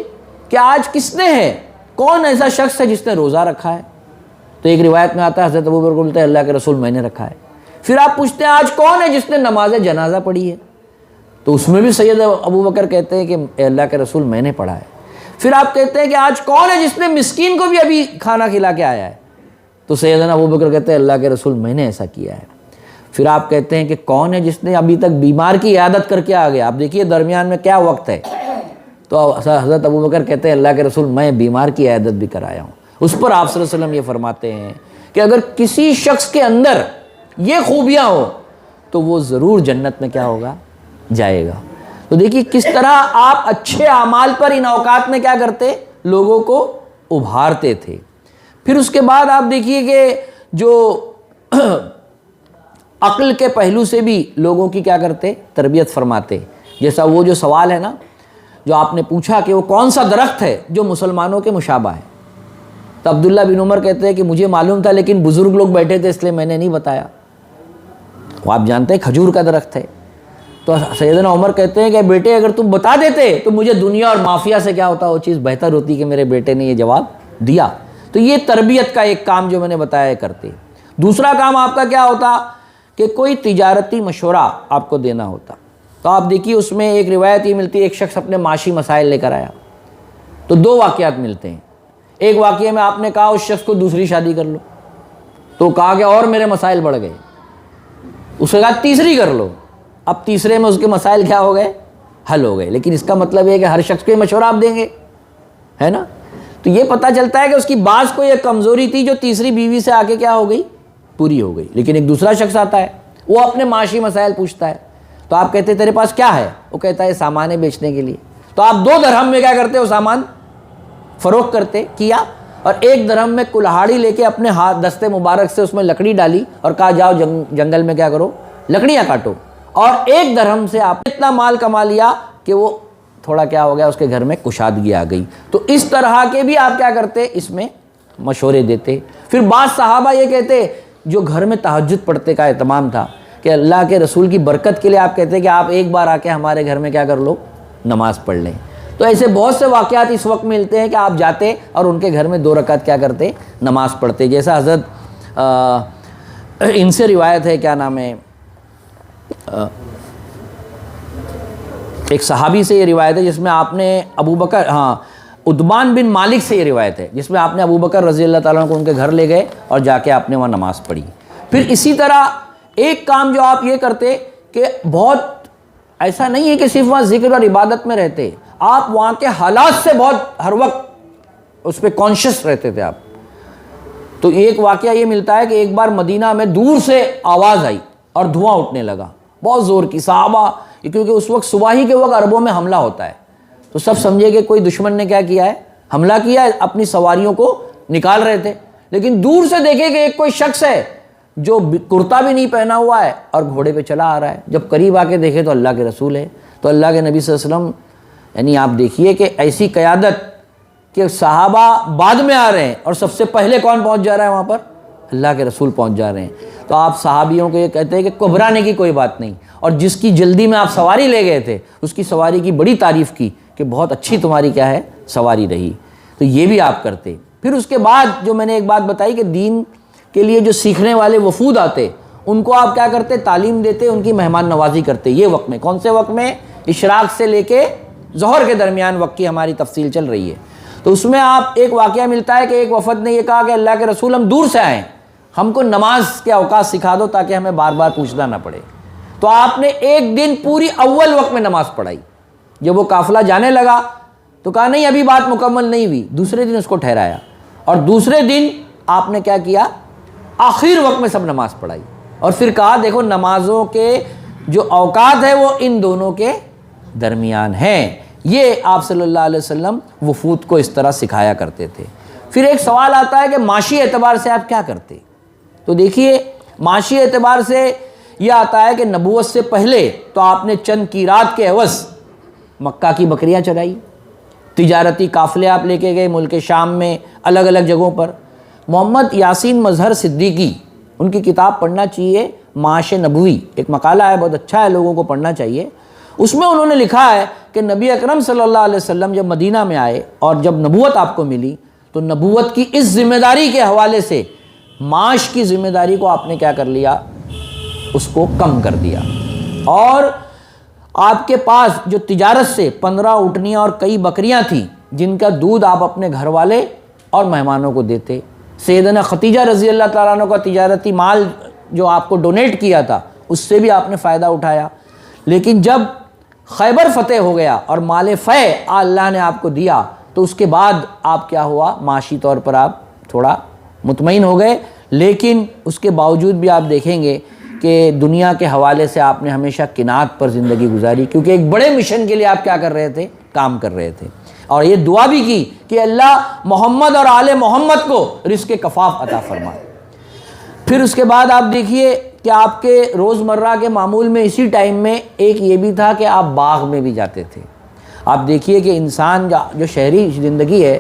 کہ آج کس نے ہے، کون ایسا شخص ہے جس نے روزہ رکھا ہے؟ تو ایک روایت میں آتا ہے حضرت ابوبکر بولتے ہیں اللہ کے رسول میں نے رکھا ہے۔ پھر آپ پوچھتے ہیں آج کون ہے جس نے نماز جنازہ پڑھی ہے؟ تو اس میں بھی سید ابوبکر کہتے ہیں کہ اے اللہ کے رسول میں نے پڑھا ہے۔ پھر آپ کہتے ہیں کہ آج کون ہے جس نے مسکین کو بھی ابھی کھانا کھلا کے آیا ہے؟ تو سیدنا ابوبکر کہتے ہیں اللہ کے رسول میں نے ایسا کیا ہے۔ پھر آپ کہتے ہیں کہ کون ہے جس نے ابھی تک بیمار کی عیادت کر کے آ گیا؟ آپ دیکھیے درمیان میں کیا وقت ہے۔ تو حضرت ابوبکر کہتے ہیں اللہ کے رسول میں بیمار کی عیادت بھی کرایا ہوں۔ اس پر آپ صلی اللہ علیہ وسلم یہ فرماتے ہیں کہ اگر کسی شخص کے اندر یہ خوبیاں ہو تو وہ ضرور جنت میں کیا ہوگا؟ جائے گا۔ تو دیکھیے کس طرح آپ اچھے اعمال پر ان اوقات میں کیا کرتے؟ لوگوں کو ابھارتے تھے۔ پھر اس کے بعد آپ دیکھیے کہ جو عقل کے پہلو سے بھی لوگوں کی کیا کرتے؟ تربیت فرماتے۔ جیسا وہ جو سوال ہے نا جو آپ نے پوچھا کہ وہ کون سا درخت ہے جو مسلمانوں کے مشابہ ہے، تو عبداللہ بن عمر کہتے ہیں کہ مجھے معلوم تھا لیکن بزرگ لوگ بیٹھے تھے اس لیے میں نے نہیں بتایا۔ وہ آپ جانتے ہیں کھجور کا درخت ہے۔ تو سیدنا عمر کہتے ہیں کہ بیٹے اگر تم بتا دیتے تو مجھے دنیا اور مافیا سے کیا ہوتا وہ چیز بہتر ہوتی کہ میرے بیٹے نے یہ جواب دیا۔ تو یہ تربیت کا ایک کام جو میں نے بتایا کرتے۔ دوسرا کام آپ کا کیا ہوتا کہ کوئی تجارتی مشورہ آپ کو دینا ہوتا۔ تو آپ دیکھیے اس میں ایک روایت یہ ملتی ہے، ایک شخص اپنے معاشی مسائل لے کر آیا تو دو واقعات ملتے ہیں۔ ایک واقعے میں آپ نے کہا اس شخص کو دوسری شادی کر لو، تو کہا کہ اور میرے مسائل بڑھ گئے۔ اس کے بعد تیسری کر لو، اب تیسرے میں اس کے مسائل کیا ہو گئے؟ حل ہو گئے۔ لیکن اس کا مطلب ہے کہ ہر شخص کو یہ مشورہ آپ دیں گے، ہے نا؟ تو یہ پتہ چلتا ہے کہ اس کی بعض کو یہ کمزوری تھی جو تیسری بیوی سے آ کے کیا ہو گئی؟ پوری ہو گئی۔ لیکن ایک دوسرا شخص آتا ہے وہ اپنے معاشی مسائل پوچھتا ہے، تو آپ کہتے ہیں تیرے پاس کیا ہے؟ وہ کہتا ہے سامان ہے بیچنے کے لیے۔ تو آپ 2 درہم میں کیا کرتے وہ سامان فروخت کرتے کیا، اور 1 درہم میں کلہاڑی لے کے اپنے ہاتھ دستے مبارک سے اس میں لکڑی ڈالی اور کہا جاؤ جنگل میں کیا کرو؟ لکڑیاں کاٹو۔ اور 1 درہم سے آپ نے اتنا مال کما لیا کہ وہ تھوڑا کیا ہو گیا، اس کے گھر میں کشادگی آ گئی۔ تو اس طرح کے بھی آپ کیا کرتے؟ اس میں مشورے دیتے۔ پھر بعض صحابہ یہ کہتے جو گھر میں تہجد پڑھتے کا اہتمام تھا کہ اللہ کے رسول کی برکت کے لیے آپ کہتے کہ آپ ایک بار آ کے ہمارے گھر میں کیا کر لو؟ نماز پڑھ لیں۔ تو ایسے بہت سے واقعات اس وقت ملتے ہیں کہ آپ جاتے اور ان کے گھر میں 2 رکعت کیا کرتے؟ نماز پڑھتے۔ جیسا حضرت ان سے روایت ہے، کیا نام ہے، ایک صحابی سے یہ روایت ہے جس میں آپ نے ابوبکر، عتبان بن مالک سے یہ روایت ہے جس میں آپ نے ابوبکر رضی اللہ تعالیٰ عنہ کو ان کے گھر لے گئے اور جا کے آپ نے وہاں نماز پڑھی۔ پھر اسی طرح ایک کام جو آپ یہ کرتے کہ بہت ایسا نہیں ہے کہ صرف وہاں ذکر اور عبادت میں رہتے، آپ وہاں کے حالات سے بہت ہر وقت اس پہ کانشیس رہتے تھے آپ۔ تو ایک واقعہ یہ ملتا ہے کہ ایک بار مدینہ میں دور سے آواز آئی اور دھواں اٹھنے لگا بہت زور کی۔ صحابہ کیونکہ اس وقت صبح ہی کے وقت عربوں میں حملہ ہوتا ہے تو سب سمجھے کہ کوئی دشمن نے کیا کیا ہے؟ حملہ کیا ہے، اپنی سواریوں کو نکال رہے تھے۔ لیکن دور سے دیکھے کہ ایک کوئی شخص ہے جو کرتا بھی نہیں پہنا ہوا ہے اور گھوڑے پہ چلا آ رہا ہے۔ جب قریب آ کے دیکھے تو اللہ کے رسول ہے۔ تو اللہ کے نبی صلی اللہ علیہ وسلم، یعنی آپ دیکھیے کہ ایسی قیادت کہ صحابہ بعد میں آ رہے ہیں اور سب سے پہلے کون پہنچ جا رہا ہے وہاں پر؟ اللہ کے رسول پہنچ جا رہے ہیں۔ تو آپ صحابیوں کو یہ کہتے ہیں کہ گھبرانے کی کوئی بات نہیں، اور جس کی جلدی میں آپ سواری لے گئے تھے اس کی سواری کی بڑی تعریف کی کہ بہت اچھی تمہاری کیا ہے سواری رہی۔ تو یہ بھی آپ کرتے۔ پھر اس کے بعد جو میں نے ایک بات بتائی کہ دین کے لیے جو سیکھنے والے وفود آتے ان کو آپ کیا کرتے؟ تعلیم دیتے، ان کی مہمان نوازی کرتے۔ یہ وقت میں، کون سے وقت میں؟ اشراق سے لے کے ظہر کے درمیان وقت کی ہماری تفصیل چل رہی ہے۔ تو اس میں آپ ایک واقعہ ملتا ہے کہ ایک وفد نے یہ کہا کہ اللہ کے رسول ہم دور سے آئیں، ہم کو نماز کے اوقات سکھا دو تاکہ ہمیں بار بار پوچھنا نہ پڑے۔ تو آپ نے ایک دن پوری اول وقت میں نماز پڑھائی۔ جب وہ قافلہ جانے لگا تو کہا نہیں ابھی بات مکمل نہیں ہوئی، دوسرے دن اس کو ٹھہرایا، اور دوسرے دن آپ نے کیا کیا؟ آخر وقت میں سب نماز پڑھائی، اور پھر کہا دیکھو نمازوں کے جو اوقات ہیں وہ ان دونوں کے درمیان ہیں۔ یہ آپ صلی اللہ علیہ وسلم وفود کو اس طرح سکھایا کرتے تھے۔ پھر ایک سوال آتا ہے کہ معاشی اعتبار سے آپ کیا کرتے؟ تو دیکھیے معاشی اعتبار سے یہ آتا ہے کہ نبوت سے پہلے تو آپ نے چند قیرات کے عوض مکہ کی بکریاں چرائی، تجارتی قافلے آپ لے کے گئے ملک شام میں الگ الگ جگہوں پر۔ محمد یاسین مظہر صدیقی، ان کی کتاب پڑھنا چاہیے، معاش نبوی، ایک مقالہ ہے، بہت اچھا ہے، لوگوں کو پڑھنا چاہیے۔ اس میں انہوں نے لکھا ہے کہ نبی اکرم صلی اللہ علیہ وسلم جب مدینہ میں آئے اور جب نبوت آپ کو ملی تو نبوت کی اس ذمہ داری کے حوالے سے معاش کی ذمہ داری کو آپ نے کیا کر لیا، اس کو کم کر دیا، اور آپ کے پاس جو تجارت سے 15 اونٹنیاں اور کئی بکریاں تھیں جن کا دودھ آپ اپنے گھر والے اور مہمانوں کو دیتے۔ سیدنا ختیجہ رضی اللہ تعالیٰ عنہ کا تجارتی مال جو آپ کو ڈونیٹ کیا تھا اس سے بھی آپ نے فائدہ اٹھایا۔ لیکن جب خیبر فتح ہو گیا اور مال فے اللہ نے آپ کو دیا تو اس کے بعد آپ کیا ہوا، معاشی طور پر آپ تھوڑا مطمئن ہو گئے، لیکن اس کے باوجود بھی آپ دیکھیں گے کہ دنیا کے حوالے سے آپ نے ہمیشہ قناعت پر زندگی گزاری، کیونکہ ایک بڑے مشن کے لیے آپ کیا کر رہے تھے، کام کر رہے تھے، اور یہ دعا بھی کی کہ اللہ محمد اور آل محمد کو رزق کفاف عطا فرما۔ پھر اس کے بعد آپ دیکھیے کہ آپ کے روزمرہ کے معمول میں اسی ٹائم میں ایک یہ بھی تھا کہ آپ باغ میں بھی جاتے تھے۔ آپ دیکھیے کہ انسان جو شہری زندگی ہے،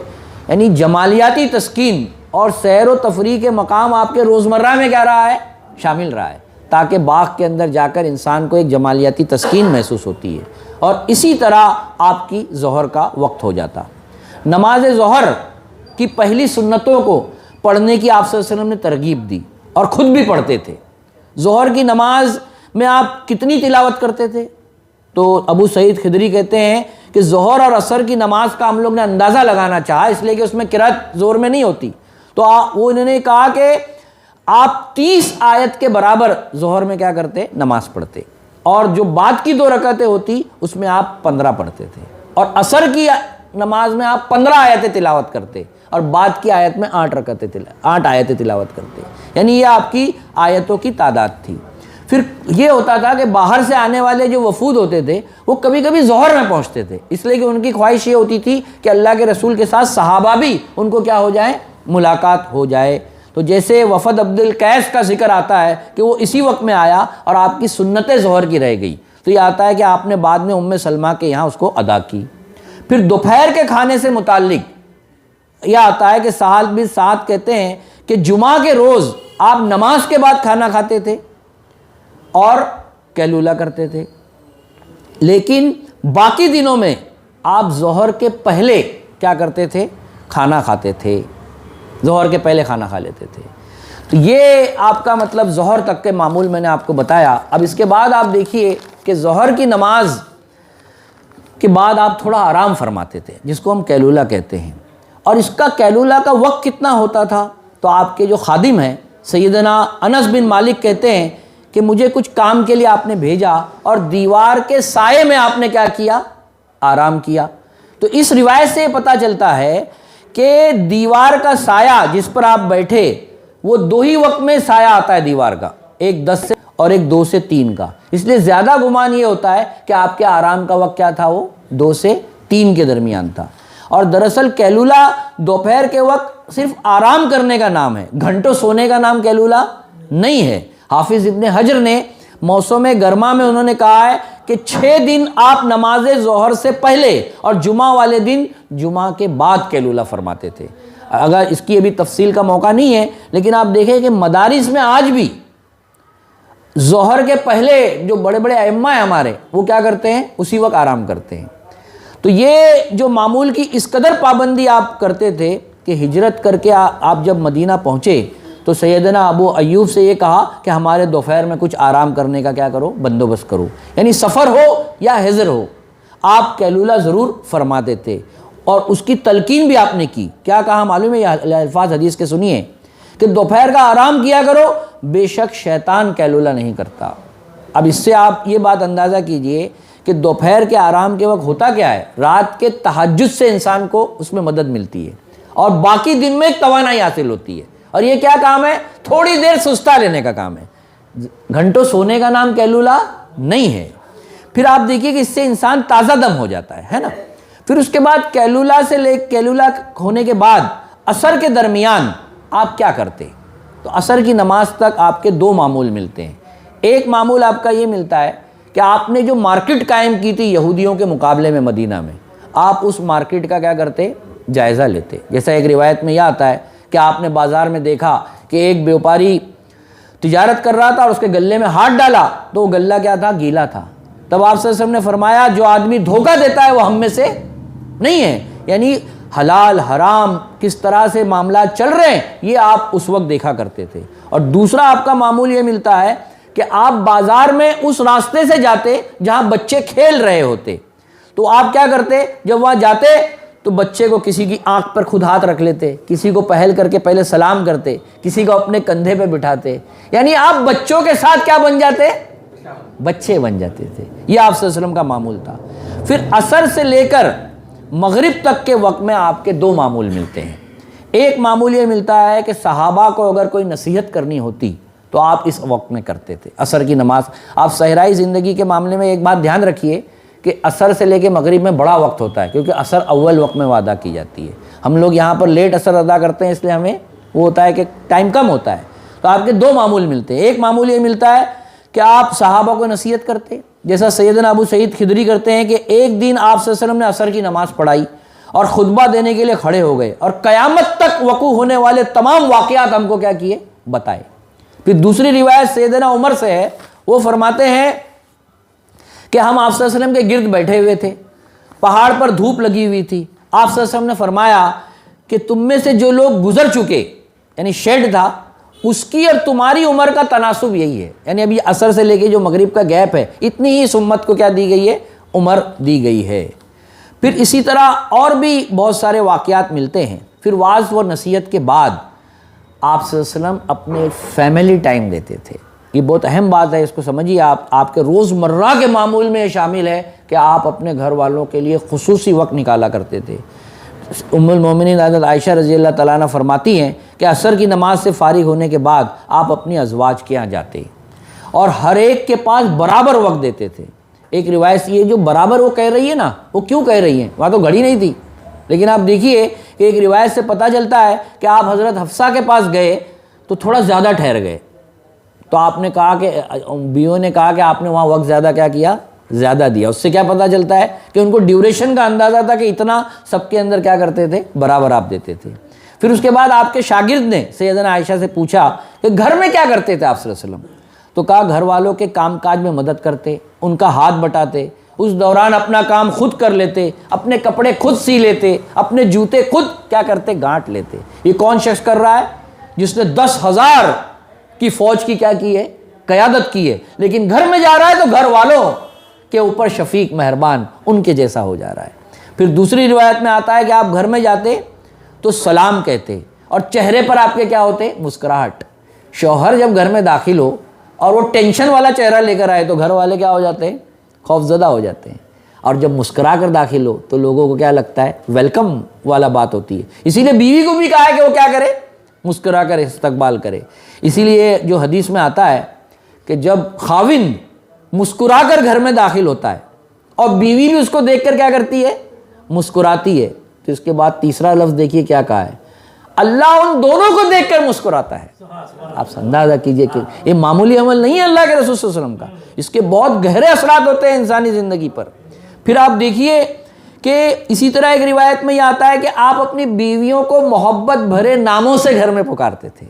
یعنی جمالیاتی تسکین اور سیر و تفریح کے مقام آپ کے روزمرہ میں کیا رہا ہے، شامل رہا ہے، تاکہ باغ کے اندر جا کر انسان کو ایک جمالیاتی تسکین محسوس ہوتی ہے۔ اور اسی طرح آپ کی ظہر کا وقت ہو جاتا۔ نماز ظہر کی پہلی سنتوں کو پڑھنے کی آپ صلی اللہ علیہ وسلم نے ترغیب دی اور خود بھی پڑھتے تھے۔ ظہر کی نماز میں آپ کتنی تلاوت کرتے تھے؟ تو ابو سعید خدری کہتے ہیں کہ ظہر اور عصر کی نماز کا ہم لوگ نے اندازہ لگانا چاہا، اس لیے کہ اس میں قرات زور میں نہیں ہوتی، تو وہ انہوں نے کہا کہ آپ 30 آیت کے برابر ظہر میں کیا کرتے، نماز پڑھتے، اور جو بعد کی 2 رکعتیں ہوتی اس میں آپ 15 پڑھتے تھے، اور عصر کی نماز میں آپ 15 آیتیں تلاوت کرتے اور بعد کی آیت میں 8 آیتیں تلاوت کرتے، یعنی یہ آپ کی آیتوں کی تعداد تھی۔ پھر یہ ہوتا تھا کہ باہر سے آنے والے جو وفود ہوتے تھے وہ کبھی کبھی ظہر میں پہنچتے تھے، اس لیے کہ ان کی خواہش یہ ہوتی تھی کہ اللہ کے رسول کے ساتھ صحابہ بھی ان کو کیا ہو جائے، ملاقات ہو جائے۔ تو جیسے وفد عبد القیس کا ذکر آتا ہے کہ وہ اسی وقت میں آیا اور آپ کی سنت ظہر کی رہ گئی، تو یہ آتا ہے کہ آپ نے بعد میں ام سلمہ کے یہاں اس کو ادا کی۔ پھر دوپہر کے کھانے سے متعلق یہ آتا ہے کہ سہل بن سعد کہتے ہیں کہ جمعہ کے روز آپ نماز کے بعد کھانا کھاتے تھے اور قیلولہ کرتے تھے، لیکن باقی دنوں میں آپ ظہر کے پہلے کیا کرتے تھے، کھانا کھاتے تھے، ظہر کے پہلے کھانا کھا لیتے تھے۔ تو یہ آپ کا مطلب ظہر تک کے معمول میں نے آپ کو بتایا۔ اب اس کے بعد آپ دیکھیے کہ ظہر کی نماز کے بعد آپ تھوڑا آرام فرماتے تھے، جس کو ہم قیلولہ کہتے ہیں، اور اس کا قیلولہ کا وقت کتنا ہوتا تھا؟ تو آپ کے جو خادم ہیں سیدنا انس بن مالک کہتے ہیں کہ مجھے کچھ کام کے لیے آپ نے بھیجا اور دیوار کے سائے میں آپ نے کیا کیا، آرام کیا۔ تو اس روایت سے یہ پتہ چلتا ہے کہ دیوار کا سایہ جس پر آپ بیٹھے وہ 2 ہی وقت میں سایہ آتا ہے دیوار کا، ایک 10 سے اور ایک 2 سے 3 کا، اس لیے زیادہ گمان یہ ہوتا ہے کہ آپ کے آرام کا وقت کیا تھا، وہ 2 سے 3 کے درمیان تھا۔ اور دراصل قیلولہ دوپہر کے وقت صرف آرام کرنے کا نام ہے، گھنٹوں سونے کا نام قیلولہ نہیں ہے۔ حافظ ابن حجر نے موسم گرما میں انہوں نے کہا ہے کہ 6 دن آپ نماز ظہر سے پہلے اور جمعہ والے دن جمعہ کے بعد قیلولہ فرماتے تھے۔ اگر اس کی ابھی تفصیل کا موقع نہیں ہے، لیکن آپ دیکھیں کہ مدارس میں آج بھی ظہر کے پہلے جو بڑے بڑے ائمہ ہیں ہمارے، وہ کیا کرتے ہیں، اسی وقت آرام کرتے ہیں۔ تو یہ جو معمول کی اس قدر پابندی آپ کرتے تھے کہ ہجرت کر کے آپ جب مدینہ پہنچے تو سیدنا ابو ایوب سے یہ کہا کہ ہمارے دوپہر میں کچھ آرام کرنے کا کیا کرو، بندوبست کرو، یعنی سفر ہو یا حضر ہو آپ قیلولہ ضرور فرماتے تھے۔ اور اس کی تلقین بھی آپ نے کی، کیا کہا معلوم ہے، یہ الفاظ حدیث کے سنیے کہ دوپہر کا آرام کیا کرو، بے شک شیطان قیلولہ نہیں کرتا۔ اب اس سے آپ یہ بات اندازہ کیجئے کہ دوپہر کے آرام کے وقت ہوتا کیا ہے، رات کے تہجد سے انسان کو اس میں مدد ملتی ہے اور باقی دن میں ایک توانائی حاصل ہوتی ہے، اور یہ کیا کام ہے، تھوڑی دیر سستا لینے کا کام ہے، گھنٹوں سونے کا نام قیلولہ نہیں ہے۔ پھر آپ دیکھیے کہ اس سے انسان تازہ دم ہو جاتا ہے نا۔ پھر اس کے بعد قیلولہ ہونے کے بعد عصر کے درمیان آپ کیا کرتے؟ تو عصر کی نماز تک آپ کے 2 معمول ملتے ہیں۔ ایک معمول آپ کا یہ ملتا ہے کہ آپ نے جو مارکیٹ قائم کی تھی یہودیوں کے مقابلے میں مدینہ میں، آپ اس مارکیٹ کا کیا کرتے، جائزہ لیتے۔ جیسا ایک روایت میں یہ آتا ہے کہ آپ نے بازار میں دیکھا کہ ایک بیوپاری تجارت کر رہا تھا اور اس کے گلے میں ہاتھ ڈالا تو وہ گلہ کیا تھا؟ گیلا تھا. تب آپ صلی اللہ علیہ وسلم نے فرمایا جو آدمی دھوکہ دیتا ہے وہ ہم میں سے نہیں ہے. یعنی حلال حرام کس طرح سے معاملات چل رہے ہیں یہ آپ اس وقت دیکھا کرتے تھے. اور دوسرا آپ کا معمول یہ ملتا ہے کہ آپ بازار میں اس راستے سے جاتے جہاں بچے کھیل رہے ہوتے, تو آپ کیا کرتے؟ جب وہاں جاتے تو بچے کو کسی کی آنکھ پر خود ہاتھ رکھ لیتے, کسی کو پہل کر کے پہلے سلام کرتے, کسی کو اپنے کندھے پہ بٹھاتے. یعنی آپ بچوں کے ساتھ کیا بن جاتے؟ بچے بن جاتے تھے. یہ آپ صلی اللہ علیہ وسلم کا معمول تھا. پھر عصر سے لے کر مغرب تک کے وقت میں آپ کے دو معمول ملتے ہیں. ایک معمول یہ ملتا ہے کہ صحابہ کو اگر کوئی نصیحت کرنی ہوتی تو آپ اس وقت میں کرتے تھے. عصر کی نماز, آپ صحرائی زندگی کے معاملے میں ایک بات دھیان رکھیے کہ عصر سے لے کے مغرب میں بڑا وقت ہوتا ہے, کیونکہ عصر اول وقت میں ادا کی جاتی ہے. ہم لوگ یہاں پر لیٹ عصر ادا کرتے ہیں, اس لیے ہمیں وہ ہوتا ہے کہ ٹائم کم ہوتا ہے. تو آپ کے دو معمول ملتے ہیں. ایک معمول یہ ملتا ہے کہ آپ صحابہ کو نصیحت کرتے, جیسا سیدنا ابو سعید خدری کرتے ہیں کہ ایک دن آپ صلی اللہ علیہ وسلم نے عصر کی نماز پڑھائی اور خطبہ دینے کے لیے کھڑے ہو گئے اور قیامت تک وقوع ہونے والے تمام واقعات ہم کو کیا کیے؟ بتائے. پھر دوسری روایت سیدنا عمر سے ہے, وہ فرماتے ہیں کہ ہم آپ صلی اللہ علیہ وسلم کے گرد بیٹھے ہوئے تھے, پہاڑ پر دھوپ لگی ہوئی تھی. آپ صلی اللہ علیہ وسلم نے فرمایا کہ تم میں سے جو لوگ گزر چکے, یعنی شیڈ تھا, اس کی اور تمہاری عمر کا تناسب یہی ہے. یعنی ابھی عصر سے لے کے جو مغرب کا گیپ ہے اتنی ہی اس امت کو کیا دی گئی ہے؟ عمر دی گئی ہے. پھر اسی طرح اور بھی بہت سارے واقعات ملتے ہیں. پھر واعظ و نصیحت کے بعد آپ صلی اللہ علیہ وسلم اپنے فیملی ٹائم دیتے تھے. یہ بہت اہم بات ہے, اس کو سمجھیے. آپ کے روزمرہ کے معمول میں شامل ہے کہ آپ اپنے گھر والوں کے لیے خصوصی وقت نکالا کرتے تھے. ام المومنین حضرت عائشہ رضی اللہ تعالیٰ عنہ فرماتی ہیں کہ عصر کی نماز سے فارغ ہونے کے بعد آپ اپنی ازواج کے یہاں جاتے اور ہر ایک کے پاس برابر وقت دیتے تھے. ایک روایت یہ جو برابر وہ کہہ رہی ہے نا, وہ کیوں کہہ رہی ہیں؟ وہاں تو گھڑی نہیں تھی, لیکن آپ دیکھیے کہ ایک روایت سے پتہ چلتا ہے کہ آپ حضرت حفصہ کے پاس گئے تو تھوڑا زیادہ ٹھہر گئے. تو آپ نے کہا کہ بیویوں نے کہا کہ آپ نے وہاں وقت زیادہ کیا کیا؟ زیادہ دیا. اس سے کیا پتہ چلتا ہے کہ ان کو ڈیوریشن کا اندازہ تھا کہ اتنا سب کے اندر کیا کرتے تھے؟ برابر آپ دیتے تھے. پھر اس کے بعد آپ کے شاگرد نے سیدنا عائشہ سے پوچھا کہ گھر میں کیا کرتے تھے آپ صلی اللہ علیہ وسلم؟ تو کہا گھر والوں کے کام کاج میں مدد کرتے, ان کا ہاتھ بٹاتے, اس دوران اپنا کام خود کر لیتے, اپنے کپڑے خود سی لیتے, اپنے جوتے خود کیا کرتے؟ گانٹ لیتے. یہ کون شخص کر رہا ہے؟ جس نے 10,000 کی فوج کی کیا کی ہے؟ قیادت کی ہے, لیکن گھر میں جا رہا ہے تو گھر والوں کے اوپر شفیق مہربان ان کے جیسا ہو جا رہا ہے. پھر دوسری روایت میں آتا ہے کہ آپ گھر میں جاتے تو سلام کہتے اور چہرے پر آپ کے کیا ہوتے؟ مسکراہٹ. شوہر جب گھر میں داخل ہو اور وہ ٹینشن والا چہرہ لے کر آئے تو گھر والے کیا ہو جاتے ہیں؟ خوف زدہ ہو جاتے ہیں. اور جب مسکرا کر داخل ہو تو لوگوں کو کیا لگتا ہے؟ ویلکم والا بات ہوتی ہے. اسی لیے بیوی کو بھی کہا ہے کہ وہ کیا کرے؟ مسکرا کر استقبال کرے. اسی لیے جو حدیث میں آتا ہے کہ جب خاوند مسکرا کر گھر میں داخل ہوتا ہے اور بیوی بھی اس کو دیکھ کر کیا کرتی ہے؟ مسکراتی ہے, تو اس کے بعد تیسرا لفظ دیکھیے کیا کہا ہے؟ اللہ ان دونوں کو دیکھ کر مسکراتا ہے. آپ اندازہ کیجئے کہ یہ معمولی عمل نہیں ہے اللہ کے رسول صلی اللہ علیہ وسلم کا, اس کے بہت گہرے اثرات ہوتے ہیں انسانی زندگی پر. پھر آپ دیکھیے کہ اسی طرح ایک روایت میں یہ آتا ہے کہ آپ اپنی بیویوں کو محبت بھرے ناموں سے گھر میں پکارتے تھے.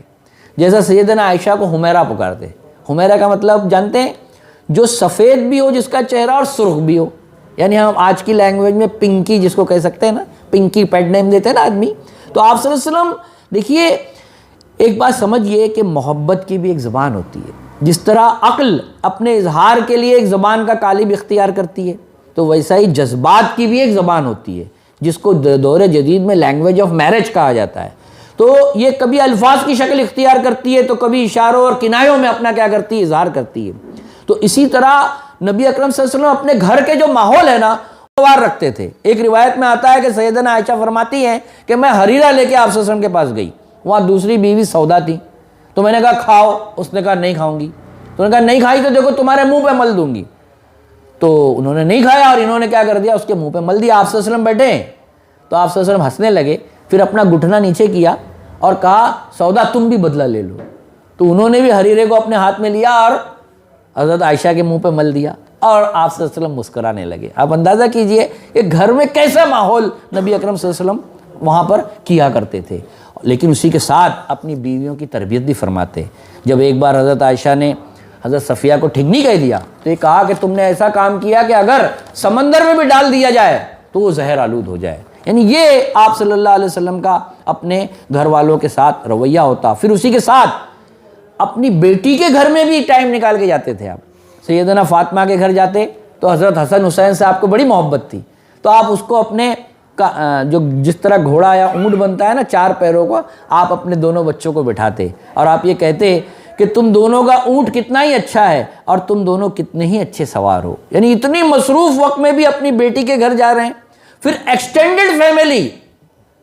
جیسا سیدنا عائشہ کو حمیرہ پکارتے. حمیرہ کا مطلب جانتے ہیں؟ جو سفید بھی ہو جس کا چہرہ اور سرخ بھی ہو, یعنی ہم آج کی لینگویج میں پنکی جس کو کہہ سکتے ہیں نا, پنکی پیٹ نیم دیتے ہیں نا آدمی. تو آپ صلی اللہ علیہ وسلم دیکھیے ایک بات سمجھیے کہ محبت کی بھی ایک زبان ہوتی ہے. جس طرح عقل اپنے اظہار کے لیے ایک زبان کا قالب اختیار کرتی ہے, تو ویسا ہی جذبات کی بھی ایک زبان ہوتی ہے جس کو دور جدید میں لینگویج آف میرج کہا جاتا ہے. تو یہ کبھی الفاظ کی شکل اختیار کرتی ہے تو کبھی اشاروں اور کنایوں میں اپنا کیا کرتی ہے؟ اظہار کرتی ہے. تو اسی طرح نبی اکرم صلی اللہ علیہ وسلم اپنے گھر کے جو ماحول ہے نا وار رکھتے تھے. ایک روایت میں آتا ہے کہ سیدنا عائشہ فرماتی ہیں کہ میں حریرہ لے کے آپ صلی اللہ علیہ وسلم کے پاس گئی, وہاں دوسری بیوی سودا تھی, تو میں نے کہا کھاؤ, اس نے کہا نہیں کھاؤں گی. تو انہوں نے کہا نہیں کھائی تو دیکھو تمہارے منہ پہ مل دوں گی. تو انہوں نے نہیں کھایا اور انہوں نے کیا کر دیا؟ اس کے منہ پہ مل دیا. آپ صلی اللہ علیہ وسلم بیٹھے ہیں تو آپ صلی اللہ علیہ وسلم ہنسنے لگے, پھر اپنا گھٹنا نیچے کیا اور کہا سودا تم بھی بدلہ لے لو. تو انہوں نے بھی حریرے کو اپنے ہاتھ میں لیا اور حضرت عائشہ کے منہ پہ مل دیا اور آپ صلی اللہ علیہ وسلم مسکرانے لگے. آپ اندازہ کیجئے کہ گھر میں کیسا ماحول نبی اکرم صلی اللہ علیہ وسلم وہاں پر کیا کرتے تھے. لیکن اسی کے ساتھ اپنی بیویوں کی تربیت بھی فرماتے. جب ایک بار حضرت عائشہ نے حضرت صفیہ کو ٹھگنی کہہ دیا تو یہ کہا کہ تم نے ایسا کام کیا کہ اگر سمندر میں بھی ڈال دیا جائے تو وہ زہر آلود ہو جائے. یعنی یہ آپ صلی اللہ علیہ وسلم کا اپنے گھر والوں کے ساتھ رویہ ہوتا. پھر اسی کے ساتھ اپنی بیٹی کے گھر میں بھی ٹائم نکال کے جاتے تھے. آپ سیدنا فاطمہ کے گھر جاتے تو حضرت حسن حسین سے آپ کو بڑی محبت تھی, تو آپ اس کو اپنے جو جس طرح گھوڑا یا اونٹ بنتا ہے نا 4 پیروں کو, آپ اپنے دونوں بچوں کو بٹھاتے اور آپ یہ کہتے کہ تم دونوں کا اونٹ کتنا ہی اچھا ہے اور تم دونوں کتنے ہی اچھے سوار ہو. یعنی اتنی مصروف وقت میں بھی اپنی بیٹی کے گھر جا رہے ہیں. پھر ایکسٹینڈڈ فیملی,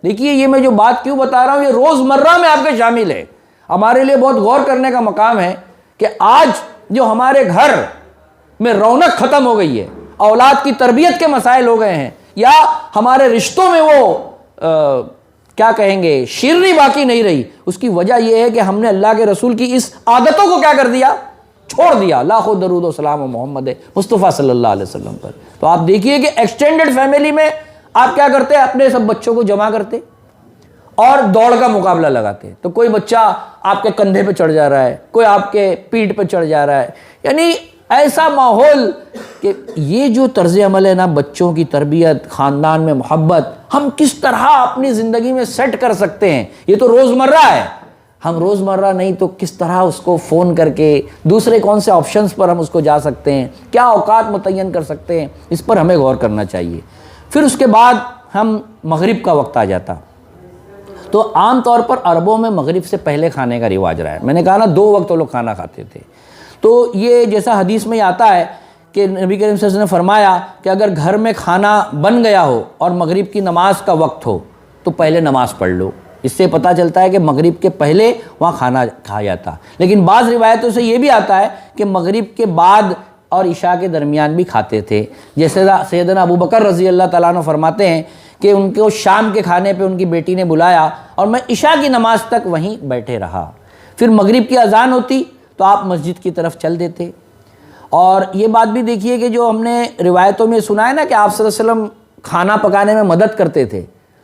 دیکھیے یہ میں جو بات کیوں بتا رہا ہوں, یہ روز مرہ میں آپ کے شامل ہے. ہمارے لیے بہت غور کرنے کا مقام ہے کہ آج جو ہمارے گھر میں رونق ختم ہو گئی ہے, اولاد کی تربیت کے مسائل ہو گئے ہیں, یا ہمارے رشتوں میں وہ کیا کہیں گے شیرنی باقی نہیں رہی, اس کی وجہ یہ ہے کہ ہم نے اللہ کے رسول کی اس عادتوں کو کیا کر دیا, چھوڑ دیا. لاکھوں درود و سلام و محمد مصطفیٰ صلی اللہ علیہ وسلم پر. تو آپ دیکھیے کہ ایکسٹینڈڈ فیملی میں آپ کیا کرتے ہیں, اپنے سب بچوں کو جمع کرتے اور دوڑ کا مقابلہ لگاتے. تو کوئی بچہ آپ کے کندھے پہ چڑھ جا رہا ہے, کوئی آپ کے پیٹھ پہ چڑھ جا رہا ہے. یعنی ایسا ماحول کہ یہ جو طرز عمل ہے نا, بچوں کی تربیت, خاندان میں محبت, ہم کس طرح اپنی زندگی میں سیٹ کر سکتے ہیں, یہ تو روزمرہ ہے. ہم روزمرہ نہیں تو کس طرح اس کو فون کر کے دوسرے کون سے آپشنز پر ہم اس کو جا سکتے ہیں, کیا اوقات متعین کر سکتے ہیں, اس پر ہمیں غور کرنا چاہیے. پھر اس کے بعد ہم مغرب کا وقت آ جاتا. تو عام طور پر عربوں میں مغرب سے پہلے کھانے کا رواج رہا ہے. میں نے کہا نا 2 وقت وہ لوگ کھانا کھاتے تھے. تو یہ جیسا حدیث میں آتا ہے کہ نبی کریم صلی اللہ علیہ وسلم نے فرمایا کہ اگر گھر میں کھانا بن گیا ہو اور مغرب کی نماز کا وقت ہو تو پہلے نماز پڑھ لو. اس سے پتہ چلتا ہے کہ مغرب کے پہلے وہاں کھانا کھایا جاتا. لیکن بعض روایتوں سے یہ بھی آتا ہے کہ مغرب کے بعد اور عشاء کے درمیان بھی کھاتے تھے. جیسے سیدنا ابو بکر رضی اللہ تعالیٰ عنہ فرماتے ہیں کہ ان کو شام کے کھانے پہ ان کی بیٹی نے بلایا اور میں عشاء کی نماز تک وہیں بیٹھے رہا. پھر مغرب کی اذان ہوتی تو آپ مسجد کی طرف چل دیتے. اور یہ بات بھی دیکھیے کہ جو ہم نے روایتوں میں سنا ہے نا کہ آپ صلی اللہ علیہ وسلم کھانا پکانے میں مدد کرتے تھے,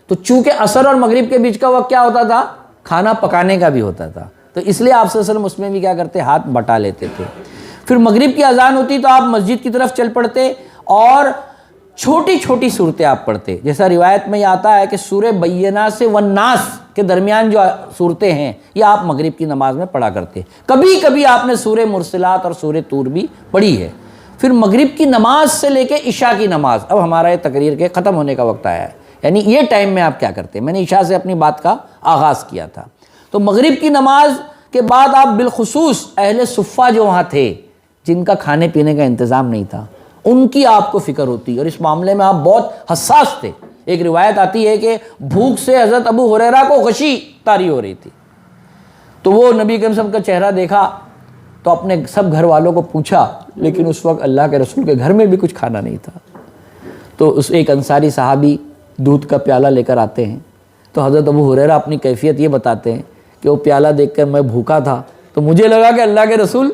تو چونکہ عصر اور مغرب کے بیچ کا وقت کیا ہوتا تھا, کھانا پکانے کا بھی ہوتا تھا, تو اس لیے آپ صلی اللہ علیہ وسلم اس میں بھی کیا کرتے, ہاتھ بٹا لیتے تھے. پھر مغرب کی اذان ہوتی تو آپ مسجد کی طرف چل پڑتے اور چھوٹی چھوٹی صورتیں آپ پڑھتے. جیسا روایت میں یہ آتا ہے کہ سورہ بینہ سے والناس کے درمیان جو صورتیں ہیں یہ آپ مغرب کی نماز میں پڑھا کرتے. کبھی کبھی آپ نے سورہ مرسلات اور سورہ طور بھی پڑھی ہے. پھر مغرب کی نماز سے لے کے عشاء کی نماز, اب ہمارا یہ تقریر کے ختم ہونے کا وقت آیا ہے, یعنی یہ ٹائم میں آپ کیا کرتے. میں نے عشاء سے اپنی بات کا آغاز کیا تھا. تو مغرب کی نماز کے بعد آپ بالخصوص اہل صفہ جو وہاں تھے جن کا کھانے پینے کا انتظام نہیں تھا, ان کی آپ کو فکر ہوتی اور اس معاملے میں آپ بہت حساس تھے. ایک روایت آتی ہے کہ بھوک سے حضرت ابو ہریرہ کو غشی طاری ہو رہی تھی, تو وہ نبی کریم صلی اللہ علیہ وسلم کا چہرہ دیکھا تو اپنے سب گھر والوں کو پوچھا, لیکن اس وقت اللہ کے رسول کے گھر میں بھی کچھ کھانا نہیں تھا. تو اس ایک انصاری صحابی دودھ کا پیالہ لے کر آتے ہیں, تو حضرت ابو ہریرہ اپنی کیفیت یہ بتاتے ہیں کہ وہ پیالہ دیکھ کر میں بھوکا تھا تو مجھے لگا کہ اللہ کے رسول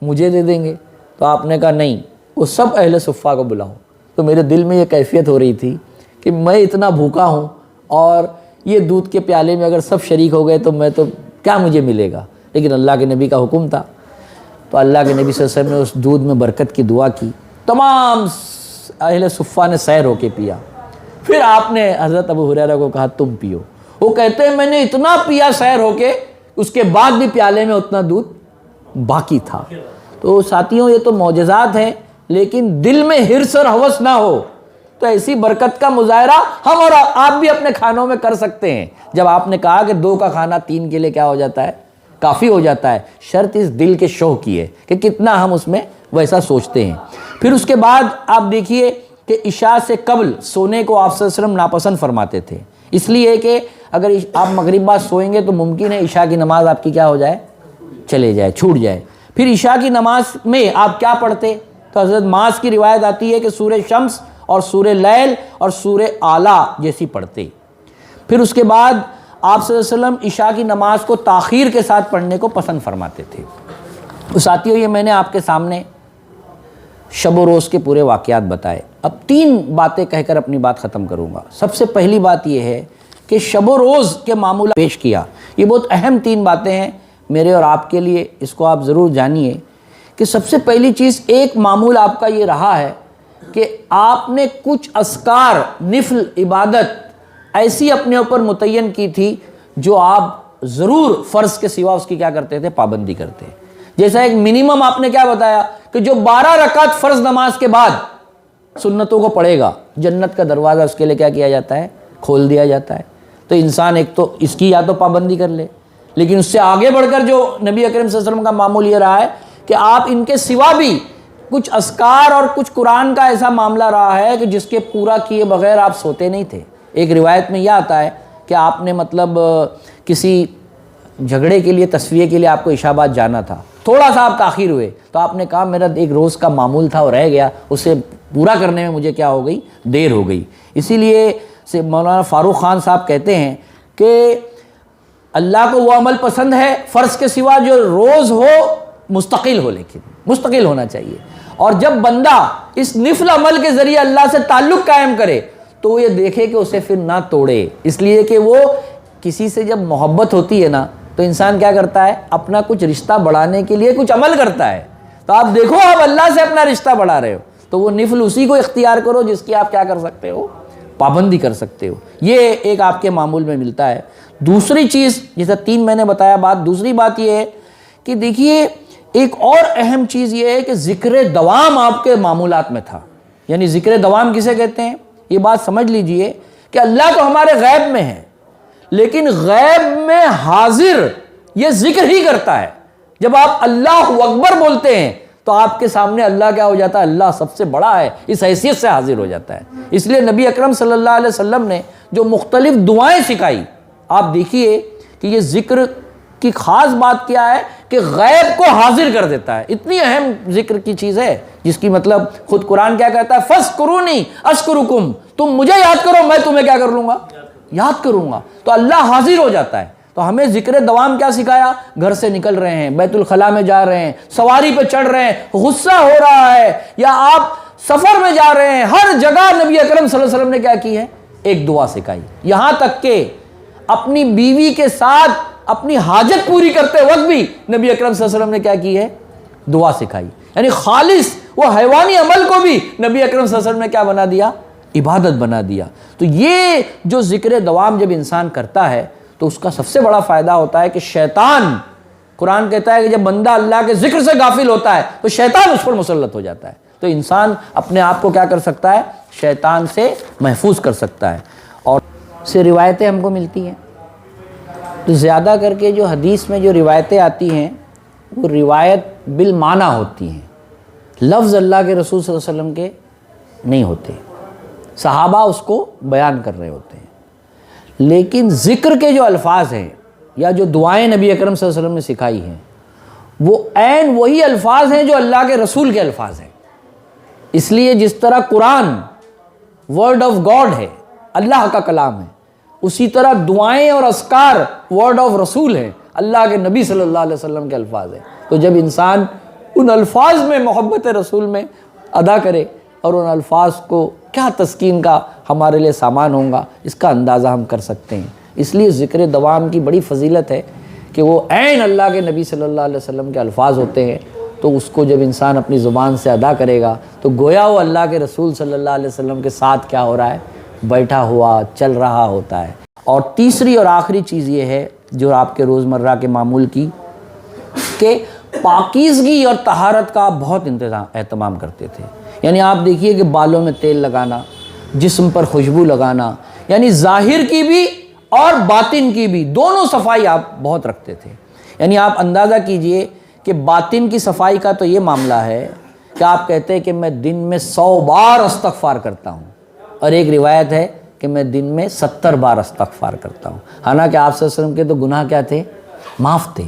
مجھے دے دیں گے. تو آپ نے کہا نہیں, وہ سب اہل صفہ کو بلاؤ. تو میرے دل میں یہ کیفیت ہو رہی تھی کہ میں اتنا بھوکا ہوں اور یہ دودھ کے پیالے میں اگر سب شریک ہو گئے تو کیا مجھے ملے گا. لیکن اللہ کے نبی کا حکم تھا, تو اللہ کے نبی صلی اللہ علیہ وسلم نے اس دودھ میں برکت کی دعا کی. تمام اہل صفہ نے سیر ہو کے پیا. پھر آپ نے حضرت ابو ہریرہ کو کہا تم پیو. وہ کہتے ہیں میں نے اتنا پیا سیر ہو کے, اس کے بعد بھی پیالے میں اتنا دودھ باقی تھا. تو ساتھیوں یہ تو معجزات ہیں, لیکن دل میں حرص اور ہوس نہ ہو تو ایسی برکت کا مظاہرہ ہم اور آپ بھی اپنے کھانوں میں کر سکتے ہیں. جب آپ نے کہا کہ 2 کا کھانا 3 کے لیے کیا ہو جاتا ہے, کافی ہو جاتا ہے. شرط اس دل کے شوق کی ہے کہ کتنا ہم اس میں ویسا سوچتے ہیں. پھر اس کے بعد آپ دیکھیے کہ عشاء سے قبل سونے کو آپ صلی اللہ علیہ وسلم ناپسند فرماتے تھے, اس لیے کہ اگر آپ مغرب بعد سوئیں گے تو ممکن ہے عشاء کی نماز آپ کی کیا ہو جائے, چلے جائے, چھوٹ جائے. پھر عشاء کی نماز میں آپ کیا پڑھتے, تو حضرت معاذ کی روایت آتی ہے کہ سورہ شمس اور سورہ لیل اور سورہ اعلیٰ جیسی پڑھتے. پھر اس کے بعد آپ صلی اللہ علیہ وسلم عشاء کی نماز کو تاخیر کے ساتھ پڑھنے کو پسند فرماتے تھے. تو ساتھیوں یہ میں نے آپ کے سامنے شب و روز کے پورے واقعات بتائے. اب 3 باتیں کہہ کر اپنی بات ختم کروں گا. سب سے پہلی بات یہ ہے کہ شب و روز کے معمولات پیش کیا۔ یہ بہت اہم 3 باتیں ہیں میرے اور آپ کے لیے، اس کو آپ ضرور جانیے کہ سب سے پہلی چیز، ایک معمول آپ کا یہ رہا ہے کہ آپ نے کچھ اذکار، نفل عبادت ایسی اپنے اوپر متعین کی تھی جو آپ ضرور فرض کے سوا اس کی کیا کرتے تھے؟ پابندی کرتے۔ جیسا ایک منیمم آپ نے کیا بتایا کہ جو 12 رکعت فرض نماز کے بعد سنتوں کو پڑھے گا، جنت کا دروازہ اس کے لیے کیا کیا جاتا ہے؟ کھول دیا جاتا ہے۔ تو انسان ایک تو اس کی یا تو پابندی کر لے، لیکن اس سے آگے بڑھ کر جو نبی اکرم صلی اللہ علیہ وسلم کا معمول یہ رہا ہے کہ آپ ان کے سوا بھی کچھ اذکار اور کچھ قرآن کا ایسا معاملہ رہا ہے کہ جس کے پورا کیے بغیر آپ سوتے نہیں تھے۔ ایک روایت میں یہ آتا ہے کہ آپ نے مطلب کسی جھگڑے کے لیے، تصفیے کے لیے آپ کو عشاء بعد جانا تھا، تھوڑا سا آپ تاخیر ہوئے تو آپ نے کہا میرا ایک روز کا معمول تھا وہ رہ گیا، اسے پورا کرنے میں مجھے کیا ہو گئی؟ دیر ہو گئی۔ اسی لیے سے مولانا فاروق خان صاحب کہتے ہیں کہ اللہ کو وہ عمل پسند ہے فرض کے سوا جو روز ہو، مستقل ہو، لیکن مستقل ہونا چاہیے۔ اور جب بندہ اس نفل عمل کے ذریعے اللہ سے تعلق قائم کرے تو وہ یہ دیکھے کہ اسے پھر نہ توڑے، اس لیے کہ وہ کسی سے جب محبت ہوتی ہے نا تو انسان کیا کرتا ہے؟ اپنا کچھ رشتہ بڑھانے کے لیے کچھ عمل کرتا ہے۔ تو آپ دیکھو آپ اللہ سے اپنا رشتہ بڑھا رہے ہو تو وہ نفل اسی کو اختیار کرو جس کی آپ کیا کر سکتے ہو؟ پابندی کر سکتے ہو۔ یہ ایک آپ کے معمول میں ملتا ہے۔ دوسری چیز، جیسا 3 میں نے بتایا بات، دوسری بات یہ ہے کہ دیکھیے ایک اور اہم چیز یہ ہے کہ ذکر دوام آپ کے معمولات میں تھا۔ یعنی ذکر دوام کسے کہتے ہیں؟ یہ بات سمجھ لیجئے کہ اللہ تو ہمارے غیب میں ہے، لیکن غیب میں حاضر یہ ذکر ہی کرتا ہے۔ جب آپ اللہ اکبر بولتے ہیں تو آپ کے سامنے اللہ کیا ہو جاتا ہے؟ اللہ سب سے بڑا ہے، اس حیثیت سے حاضر ہو جاتا ہے۔ اس لیے نبی اکرم صلی اللہ علیہ وسلم نے جو مختلف دعائیں سکھائی، آپ دیکھیے کہ یہ ذکر کی خاص بات کیا ہے کہ غیب کو حاضر کر دیتا ہے۔ اتنی اہم ذکر کی چیز ہے جس کی مطلب خود قرآن کیا کہتا ہے؟ فَاذْكُرُونِي أَذْكُرُكُمْ، تم مجھے یاد کرو میں تمہیں کیا کر لوں گا؟ یاد کروں گا۔ تو اللہ حاضر ہو جاتا ہے۔ تو ہمیں ذکر دوام کیا سکھایا؟ گھر سے نکل رہے ہیں، بیت الخلاء میں جا رہے ہیں، سواری پہ چڑھ رہے ہیں، غصہ ہو رہا ہے یا آپ سفر میں جا رہے ہیں، ہر جگہ نبی اکرم صلی اللہ علیہ وسلم نے کیا کی ہے؟ ایک دعا سکھائی۔ یہاں تک کہ اپنی بیوی کے ساتھ اپنی حاجت پوری کرتے وقت بھی نبی اکرم صلی اللہ علیہ وسلم نے کیا کی ہے؟ دعا سکھائی۔ یعنی خالص وہ حیوانی عمل کو بھی نبی اکرم صلی اللہ علیہ وسلم نے کیا بنا دیا؟ عبادت بنا دیا۔ تو یہ جو ذکر دوام جب انسان کرتا ہے تو اس کا سب سے بڑا فائدہ ہوتا ہے کہ شیطان، قرآن کہتا ہے کہ جب بندہ اللہ کے ذکر سے غافل ہوتا ہے تو شیطان اس پر مسلط ہو جاتا ہے۔ تو انسان اپنے آپ کو کیا کر سکتا ہے؟ شیطان سے محفوظ کر سکتا ہے۔ اور سے روایتیں ہم کو ملتی ہیں تو زیادہ کر کے جو حدیث میں جو روایتیں آتی ہیں وہ روایت بالمعنی ہوتی ہیں، لفظ اللہ کے رسول صلی اللہ علیہ وسلم کے نہیں ہوتے، صحابہ اس کو بیان کر رہے ہوتے ہیں۔ لیکن ذکر کے جو الفاظ ہیں یا جو دعائیں نبی اکرم صلی اللہ علیہ وسلم نے سکھائی ہیں وہ عین وہی الفاظ ہیں جو اللہ کے رسول کے الفاظ ہیں۔ اس لیے جس طرح قرآن ورڈ آف گاڈ ہے، اللہ کا کلام ہے، اسی طرح دعائیں اور اذکار ورڈ آف رسول ہیں، اللہ کے نبی صلی اللہ علیہ وسلم کے الفاظ ہیں۔ تو جب انسان ان الفاظ میں محبت رسول میں ادا کرے اور ان الفاظ کو کیا تسکین کا ہمارے لیے سامان ہوگا اس کا اندازہ ہم کر سکتے ہیں۔ اس لیے ذکر دوام کی بڑی فضیلت ہے کہ وہ عین اللہ کے نبی صلی اللہ علیہ وسلم کے الفاظ ہوتے ہیں، تو اس کو جب انسان اپنی زبان سے ادا کرے گا تو گویا وہ اللہ کے رسول صلی اللہ علیہ وسلم کے ساتھ کیا ہو رہا ہے؟ بیٹھا ہوا چل رہا ہوتا ہے۔ اور تیسری اور آخری چیز یہ ہے جو آپ کے روزمرہ کے معمول کی کہ پاکیزگی اور طہارت کا بہت اہتمام کرتے تھے۔ یعنی آپ دیکھیے کہ بالوں میں تیل لگانا، جسم پر خوشبو لگانا، یعنی ظاہر کی بھی اور باطن کی بھی دونوں صفائی آپ بہت رکھتے تھے۔ یعنی آپ اندازہ کیجئے کہ باطن کی صفائی کا تو یہ معاملہ ہے کہ آپ کہتے ہیں کہ میں دن میں 100 بار استغفار کرتا ہوں، اور ایک روایت ہے کہ میں دن میں 70 بار استغفار کرتا ہوں۔ حالانکہ آپ صلی اللہ علیہ وسلم کے تو گناہ کیا تھے؟ معاف تھے۔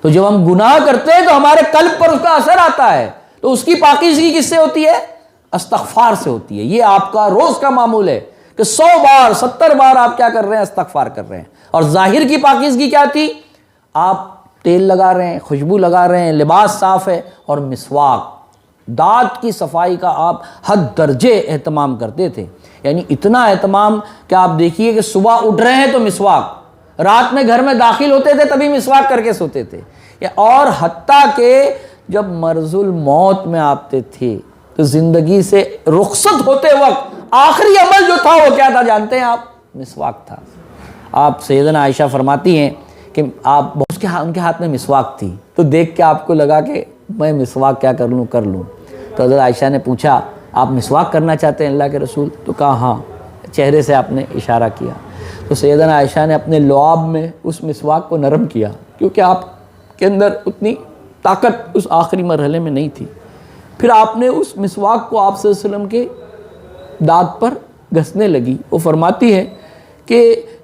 تو جب ہم گناہ کرتے ہیں تو ہمارے قلب پر اس کا اثر آتا ہے، تو اس کی پاکیزگی کس سے ہوتی ہے؟ استغفار سے ہوتی ہے۔ یہ آپ کا روز کا معمول ہے کہ 100 بار 70 بار آپ کیا کر رہے ہیں؟ استغفار کر رہے ہیں۔ اور ظاہر کی پاکیزگی کیا تھی؟ آپ تیل لگا رہے ہیں، خوشبو لگا رہے ہیں، لباس صاف ہے، اور مسواک، دانت کی صفائی کا آپ حد درجے اہتمام کرتے تھے۔ یعنی اتنا اہتمام کہ آپ دیکھیے کہ صبح اٹھ رہے ہیں تو مسواک، رات میں گھر میں داخل ہوتے تھے تبھی مسواک کر کے سوتے تھے، اور حتیٰ کہ جب مرض الموت میں آتے تھے تو زندگی سے رخصت ہوتے وقت آخری عمل جو تھا وہ کیا تھا جانتے ہیں آپ؟ مسواک تھا۔ آپ سیدنا عائشہ فرماتی ہیں کہ ان کے ہاتھ میں مسواک تھی، تو دیکھ کے آپ کو لگا کہ میں مسواک کیا کر لوں۔ تو حضرت عائشہ نے پوچھا آپ مسواک کرنا چاہتے ہیں اللہ کے رسول؟ تو کہا ہاں، چہرے سے آپ نے اشارہ کیا۔ تو سیدنا عائشہ نے اپنے لعاب میں اس مسواک کو نرم کیا، کیونکہ آپ کے اندر اتنی طاقت اس آخری مرحلے میں نہیں تھی۔ پھر آپ نے اس مسواک کو آپ صلی اللہ علیہ وسلم کے دانت پر گھسنے لگی۔ وہ فرماتی ہے کہ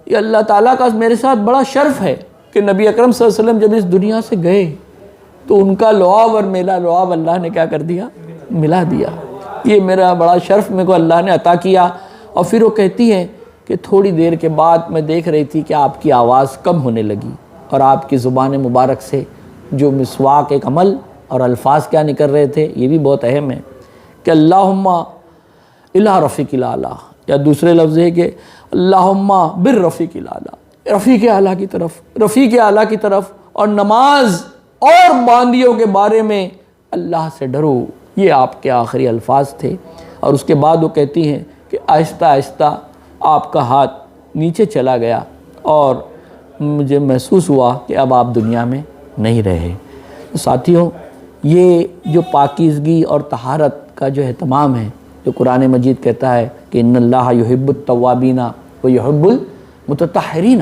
یہ اللہ تعالیٰ کا میرے ساتھ بڑا شرف ہے کہ نبی اکرم صلی اللہ علیہ وسلم جب اس دنیا سے گئے تو ان کا لعاب اور میرا لعاب اللہ نے کیا کر دیا؟ ملا دیا۔ یہ میرا بڑا شرف میرے کو اللہ نے عطا کیا۔ اور پھر وہ کہتی ہے کہ تھوڑی دیر کے بعد میں دیکھ رہی تھی کہ آپ کی آواز کم ہونے لگی، اور آپ کی زبان مبارک سے جو مسواک ایک عمل اور الفاظ کیا نکل رہے تھے، یہ بھی بہت اہم ہے کہ اللہم الی رفیق الاعلیٰ، یا دوسرے لفظ ہے کہ اللہم بالرفیق الاعلیٰ، رفیق اعلیٰ کی طرف، رفیق اعلیٰ کی طرف، اور نماز اور باندیوں کے بارے میں اللہ سے ڈرو۔ یہ آپ کے آخری الفاظ تھے۔ اور اس کے بعد وہ کہتی ہیں کہ آہستہ آہستہ آپ کا ہاتھ نیچے چلا گیا اور مجھے محسوس ہوا کہ اب آپ دنیا میں نہیں رہے۔ ساتھیوں، یہ جو پاکیزگی اور طہارت کا جو اہتمام ہے، جو قرآن مجید کہتا ہے کہ ان اللہ یحب التوابین و یحب المتطہرین،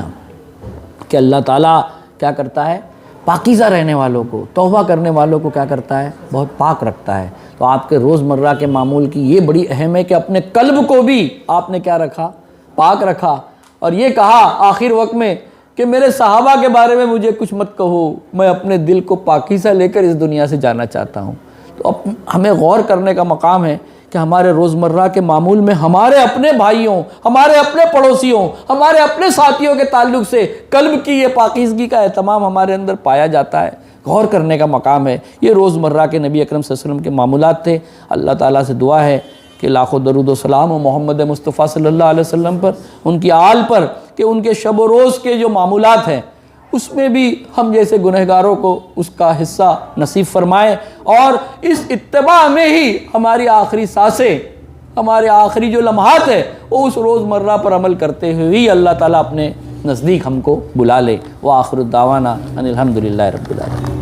کہ اللہ تعالیٰ کیا کرتا ہے؟ پاکیزہ رہنے والوں کو، توبہ کرنے والوں کو کیا کرتا ہے؟ بہت پاک رکھتا ہے۔ تو آپ کے روزمرہ کے معمول کی یہ بڑی اہم ہے کہ اپنے قلب کو بھی آپ نے کیا رکھا؟ پاک رکھا۔ اور یہ کہا آخر وقت میں کہ میرے صحابہ کے بارے میں مجھے کچھ مت کہو، میں اپنے دل کو پاکیزہ لے کر اس دنیا سے جانا چاہتا ہوں۔ تو اب ہمیں غور کرنے کا مقام ہے کہ ہمارے روزمرہ کے معمول میں ہمارے اپنے بھائیوں، ہمارے اپنے پڑوسیوں، ہمارے اپنے ساتھیوں کے تعلق سے قلب کی یہ پاکیزگی کا اہتمام ہمارے اندر پایا جاتا ہے۔ غور کرنے کا مقام ہے۔ یہ روزمرہ کے نبی اکرم صلی اللہ علیہ وسلم کے معمولات تھے۔ اللہ تعالیٰ سے دعا ہے کہ لاکھوں درود و سلام و محمد مصطفیٰ صلی اللہ علیہ وسلم پر، ان کی آل پر، کہ ان کے شب و روز کے جو معمولات ہیں اس میں بھی ہم جیسے گنہگاروں کو اس کا حصہ نصیب فرمائے، اور اس اتباع میں ہی ہماری آخری سانسیں، ہمارے آخری جو لمحات ہیں وہ اس روزمرہ پر عمل کرتے ہوئے ہی اللہ تعالیٰ اپنے نزدیک ہم کو بلا لے۔ وآخر الدعوانا ان الحمدللہ رب العالمین۔